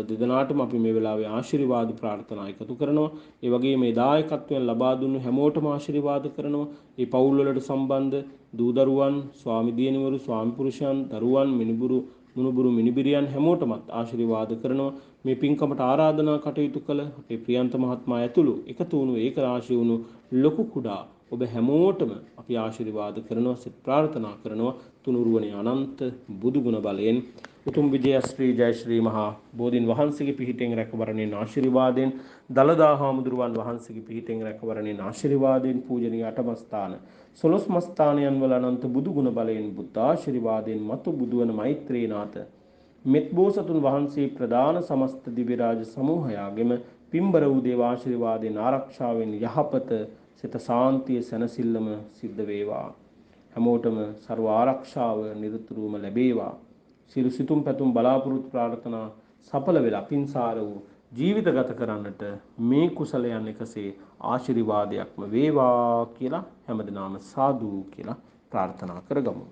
දෙදෙනාටම අපි මේ වෙලාවේ ආශිර්වාද ප්‍රාර්ථනා එකතු කරනවා. ඒ වගේම මේ දායකත්වයෙන් ලබා දුන්නු හැමෝටම ආශිර්වාද කරනවා. මේ පවුල් වලට සම්බන්ධ දූ දරුවන්, ස්වාමි දියණිවරු, ස්වාමි පුරුෂයන්, දරුවන්, මුණුබුරු මිනිබිරියන් හැමෝටමත් ආශිර්වාද කරනවා. මේ පින්කමට ආරාධනා කටයුතු කළ අපේ ප්‍රියන්ත මහත්මයා ඇතුළු එකතු වුණු ඒක රාශී වුණු ලොකු කුඩා ඔබ හැමෝටම අපි ආශිර්වාද කරනවා, සිත ප්‍රාර්ථනා කරනවා තුනුරුවනේ අනන්ත බුදු ගුණ බලයෙන් උතුම් විජයශ්‍රී ජයශ්‍රී මහා බෝධින් වහන්සේගේ පිහිටෙන් රැකවරණයෙන් ආශිර්වාදයෙන්, දලදා හාමුදුරුවන් වහන්සේගේ පිහිටෙන් රැකවරණයෙන් ආශිර්වාදයෙන්, පූජනීය අටමස්ථාන 12 මස්ථානයන් වල අනන්ත බුදු ගුණ බලයෙන් බුද්ධ ආශිර්වාදයෙන් මතු බුදුවන මෛත්‍රීනාත මෙත්බෝසතුන් වහන්සේ ප්‍රදාන සමස්ත දිව්‍ය රාජ සමූහයාගෙම පින්බර වූ දේව ආශිර්වාදයෙන් ආරක්ෂාවෙන් යහපත සිත සාන්තිය සැනසෙල්ලම සිද්ධ වේවා. හැමෝටම ਸਰව ආරක්ෂාව නිරතුරුවම ලැබේවා. සියලු සිතුම් පැතුම් බලාපොරොත්තු ප්‍රාර්ථනා සඵල වෙලා පින්සාර වූ ජීවිත ගත කරන්නට මේ කුසලයන් එකසේ ආශිර්වාදයක්ම වේවා කියලා හැමදෙනාම සාදු කියලා ප්‍රාර්ථනා කරගමු.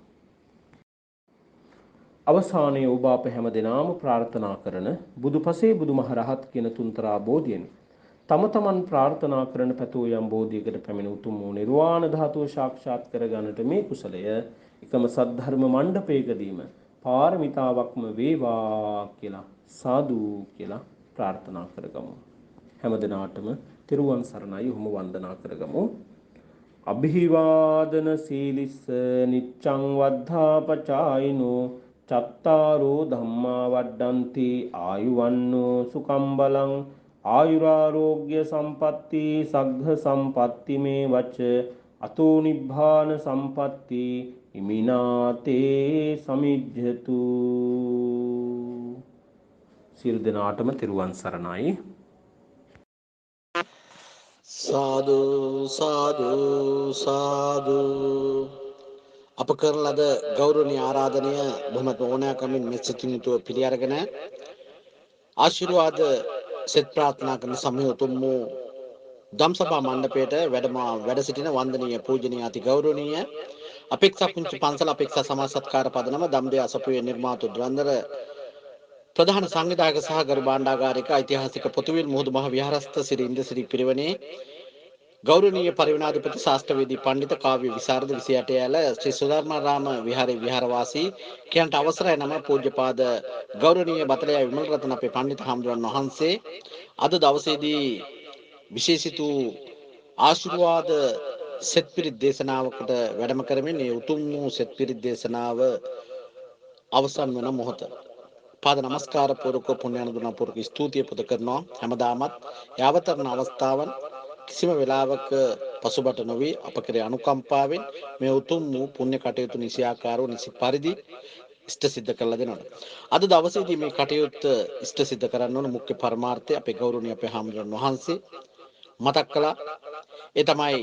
අවසානයේ ඔබ අප හැමදෙනාම ප්‍රාර්ථනා කරන බුදුපසේ බුදුමහරහත් කියන තුන්තරා බෝධියෙන් තම තමන් ප්‍රාර්ථනා කරන පැතෝ යම් බෝධියකට පැමිණ උතුම් වූ නිර්වාණ ධාතුව සාක්ෂාත් කරගන්නට මේ කුසලය එකම සද්ධර්ම මණ්ඩපයකදීම පාරමිතාවක්ම වේවා කියලා සාදු කියලා ප්‍රාර්ථනා කරගමු. හැමදෙනාටම තෙරුවන් සරණයි. ඔහොම වන්දනා කරගමු. අභිවාදන සීලිස්ස නිච්ඡං වද්ධාපචායිනෝ චත්තාරෝ ධම්මා වඩ්ඩಂತಿ ආයුවන්නෝ සුඛං බලං ආයුරාෝග්‍ය සම්පatti සග්ග සම්පatti මේ වච අතෝ නිබ්බාන සම්පatti ඉමිනාතේ සමිජ්ජතු. සියලු දෙනාටම තෙරුවන් සරණයි. සාදු සාදු සාදු. අප කරන ලද ගෞරවනීය ආරාධනය බොහොම ඕනෑකමින් මෙසිතින් යුතුව පිළි අරගෙන ආශිර්වාද සෙත් ප්‍රාර්ථනා කරන සමය උතුම් වූ ධම්සභා මණ්ඩපයට වැඩ සිටින වන්දනීය පූජනීය අති ගෞරවනීය අපේක්ෂා පුංචි පන්සල අපේක්ෂා සමාජ සත්කාර පදනම දම්දේ අසපුවේ නිර්මාතු ධුරන්දර ප්‍රධාන සංවිධායක සහ ගරු භාණ්ඩාගාරික ඓතිහාසික පොතුවිල් මුහුදු මහ විහාරස්ථ ශ්‍රී ඉන්ද්‍රසිරි පිරිවෙනේ ගෞරවනීය පරිවිනාධිපති ශාස්ත්‍රවේදී පඬිත කාව්‍ය විශාරද 28 යාල ශ්‍රී සුධර්මාරාම විහාරයේ විහාරවාසී කියන්ට අවසරයි නම පූජ්‍යපාද ගෞරවනීය බතලයා විමල රත්න අපේ පඬිත හාමුදුරන් වහන්සේ අද දවසේදී විශේෂිත ආශිර්වාද සෙත් පිරිත් දේශනාවකට වැඩම කරමින් මේ උතුම් වූ සෙත් පිරිත් දේශනාව අවසන් වන මොහොත පාද නමස්කාර පූර්වක පුණ්‍යානුමෝදනා පූර්වක ස්තුතිය පුද කරනවා. හැමදාමත් යාවතරණ අවස්ථාවන් කිසිම වෙලාවක පසුබට නොවි අප කෙරේ අනුකම්පාවෙන් මේ උතුම් වූ පුණ්‍ය කටයුතු නිසියාකාරව නිසි පරිදි ඉෂ්ට සිද්ධ කරලා දෙනවා. අද දවසේදී මේ කටයුත්ත ඉෂ්ට සිද්ධ කරන්න ඕන මුඛ්‍ය පරමාර්ථය අපේ ගෞරවනීය අපේ හාමුදුරන් වහන්සේ මතක් කළා. ඒ තමයි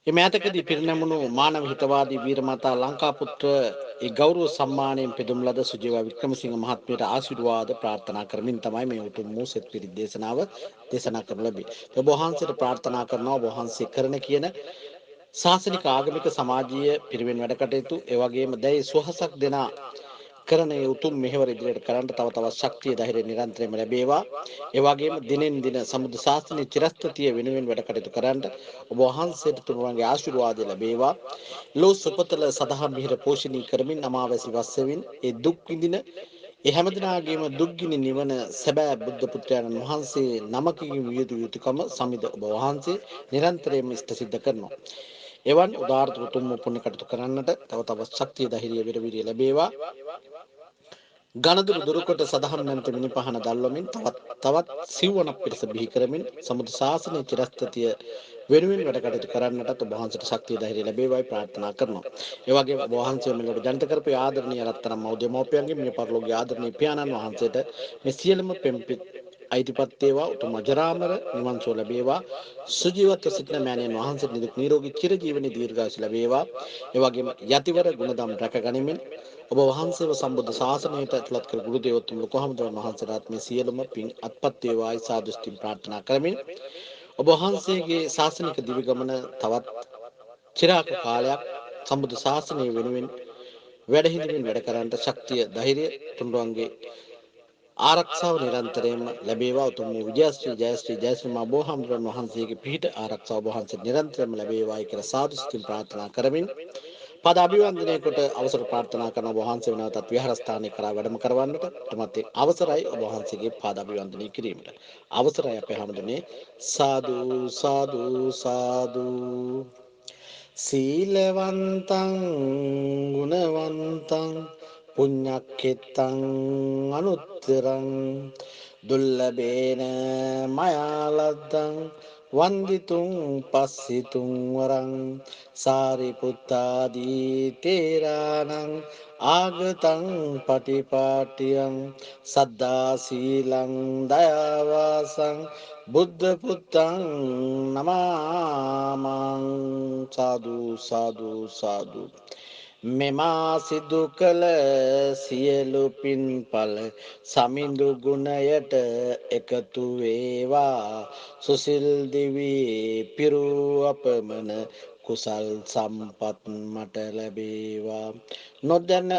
එමෙතකදී පිරිනැමුණු මානව හිතවාදී වීරමාතා ලංකාපුත්‍ර ඒ ගෞරව සම්මානයෙන් පෙදුම් ලද සුජීවා වික්‍රමසිංහ මහත්මියට ආශිර්වාද ප්‍රාර්ථනා කරමින් තමයි මේ උතුම් වූ සෙත් පිරිත් දේශනාව දේශනා කරන ලැබෙන්නේ. ඔබ වහන්සේට ප්‍රාර්ථනා කරනවා ඔබ වහන්සේ කරන කියන ශාසනික ආගමික සමාජීය පිරිවෙන් වැඩ කටයුතු ඒ වගේම දැයි සුවහසක් දෙන කරන උතුම් මෙහෙවර ඉදිරියට කරන්න තව තවත් ශක්තිය ධෛර්යය නිරන්තරයෙන්ම ලැබේවා. ඒ වගේම දිනෙන් දින සම්බුද්ධ ශාසනයේ චිරස්ථිතිය වෙනුවෙන් වැඩ කටයුතු කරන්න ඔබ වහන්සේට තුනුරුවන්ගේ ආශිර්වාදය ලැබේවා. ලෝ සුපතල සදහම් මිහිර පෝෂණී කරමින් අමාවැසි වස්සවින් ඒ දුක් විඳින ඒ හැමදිනාගේම දුක්ගිනි නිවන සැබෑ බුද්ධ පුත්‍රයන් වහන්සේ නමකින් වියතු යුතුයකම සමිද ඔබ වහන්සේ නිරන්තරයෙන්ම ඉෂ්ට සිද්ධ කරනවා. එවන් උදාාර උතුම් පුණ්‍ය කටයුතු කරන්නට තව තවත් ශක්තිය ධෛර්යය විරවිරිය ලැබේවා. ගණදුරු දුරුකොට සදහම් නැමැති මිනිපහන දල්වමින් තවත් සිව්වනක් පිරිස බිහි කරමින් සමුද ශාසනයේ චිරස්ථිතිය වෙනුවෙන් වැඩ කටයුතු කරන්නටත් ඔබ වහන්සේට ශක්තිය ධෛර්යය ලැබේවායි ප්‍රාර්ථනා කරනවා. ඒ වගේම ඔබ වහන්සේ මෙලොවට ජනිත කරපු ආදරණීය රත්තරන් මව් දෙමව්පියන්ගේ මිය පරලෝකීය ආදරණීය පියාණන් වහන්සේට මේ සියලුම පෙම්පිත් අයිතිපත් වේවා උතුම් අජරාමර නිවන් සුව ලැබේවා සුජීවත්ව සිටින මෑණියන් වහන්සේට නිදුක් නිරෝගී චිරජීවනයේ දීර්ඝායුෂ ලැබේවා ඒ වගේම යතිවර ගුණධම් රැක ගනිමින් ඔබ වහන්සේව සම්බුද්ධ ශාසනයට ඇතුළත් කර ගුරු දේවෝත්තම ලොකු හාමුදුරන් වහන්සේලාත් මේ සියලුම පින් අත්පත් වේවායි සාදු ස්තුති ප්‍රාර්ථනා කරමින් ඔබ වහන්සේගේ ශාසනික දිවිගමන තවත් චිරාක කාලයක් සම්බුද්ධ ශාසනය වෙනුවෙන් වැඩ හිඳමින් වැඩ කරන්නට ශක්තිය ධෛර්යය තුන්වන්ගේ ආරක්ෂාව නිරන්තරයෙන්ම ලැබේවා උතුම් වූ විජයශ්‍රී ජයශ්‍රී ජයශ්‍රී මා බෝහාමුදුරන් වහන්සේගේ පිහිට ආරක්ෂාව වහන්සේ නිරන්තරයෙන්ම ලැබේවායි කියලා සාදු ස්තුති ප්‍රාර්ථනා කරමින් පද අභිවන්දනය කොට අවසර ප්‍රාර්ථනා කරන ඔබ වහන්සේ වෙනවතත් විහාරස්ථානයේ කරා වැඩම කරවන්නට ඊටමත් අවසරයි ඔබ වහන්සේගේ පාද අභිවන්දනය කිරීමට අවසරයි අපේ හැමදෙනේ සාදු සාදු සාදු සීලවන්තං ගුණවන්තං පුඤ්ඤක්ඛෙත්තං අනුත්තරං දුල්ලභේන මයාලද්දං වන්දිතුං පස්සිතුං වරං සාරිපුත්තාදී තේරාණං ආගතං පටිපාටියං සද්දා සීලං දයාවාසං බුද්ධ පුත්තං නමාමං සාදු සාදු සාදු මෙමා සිදු කළ සියලු පින්ඵල සමිඳු ගුණයට එකතු වේවා සුසිල් දිවි පිරූ අපමණ කුසල් සම්පත් මට ලැබේවා නොදැන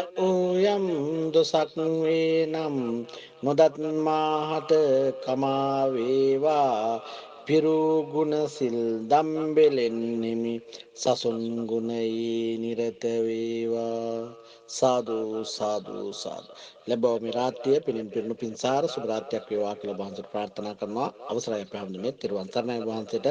යම් දොසක් වේ නම් නොදත් මාහට කමා වේවා පිරූ ගුණ සිල් දම්බෙලෙන් නිමි සසුන් ගුණයේ නිරත වේවා සාදු සාදු සාදු ලැබව මේ රාත්‍රිය පිනින් පිරුණු පින්සාර සුබ රාත්‍රියක් වේවා කියලා වහන්සේට ප්‍රාර්ථනා කරනවා අවසරයි අපේ හැමදෙනේ තිරුවන් සරණයි වහන්සේට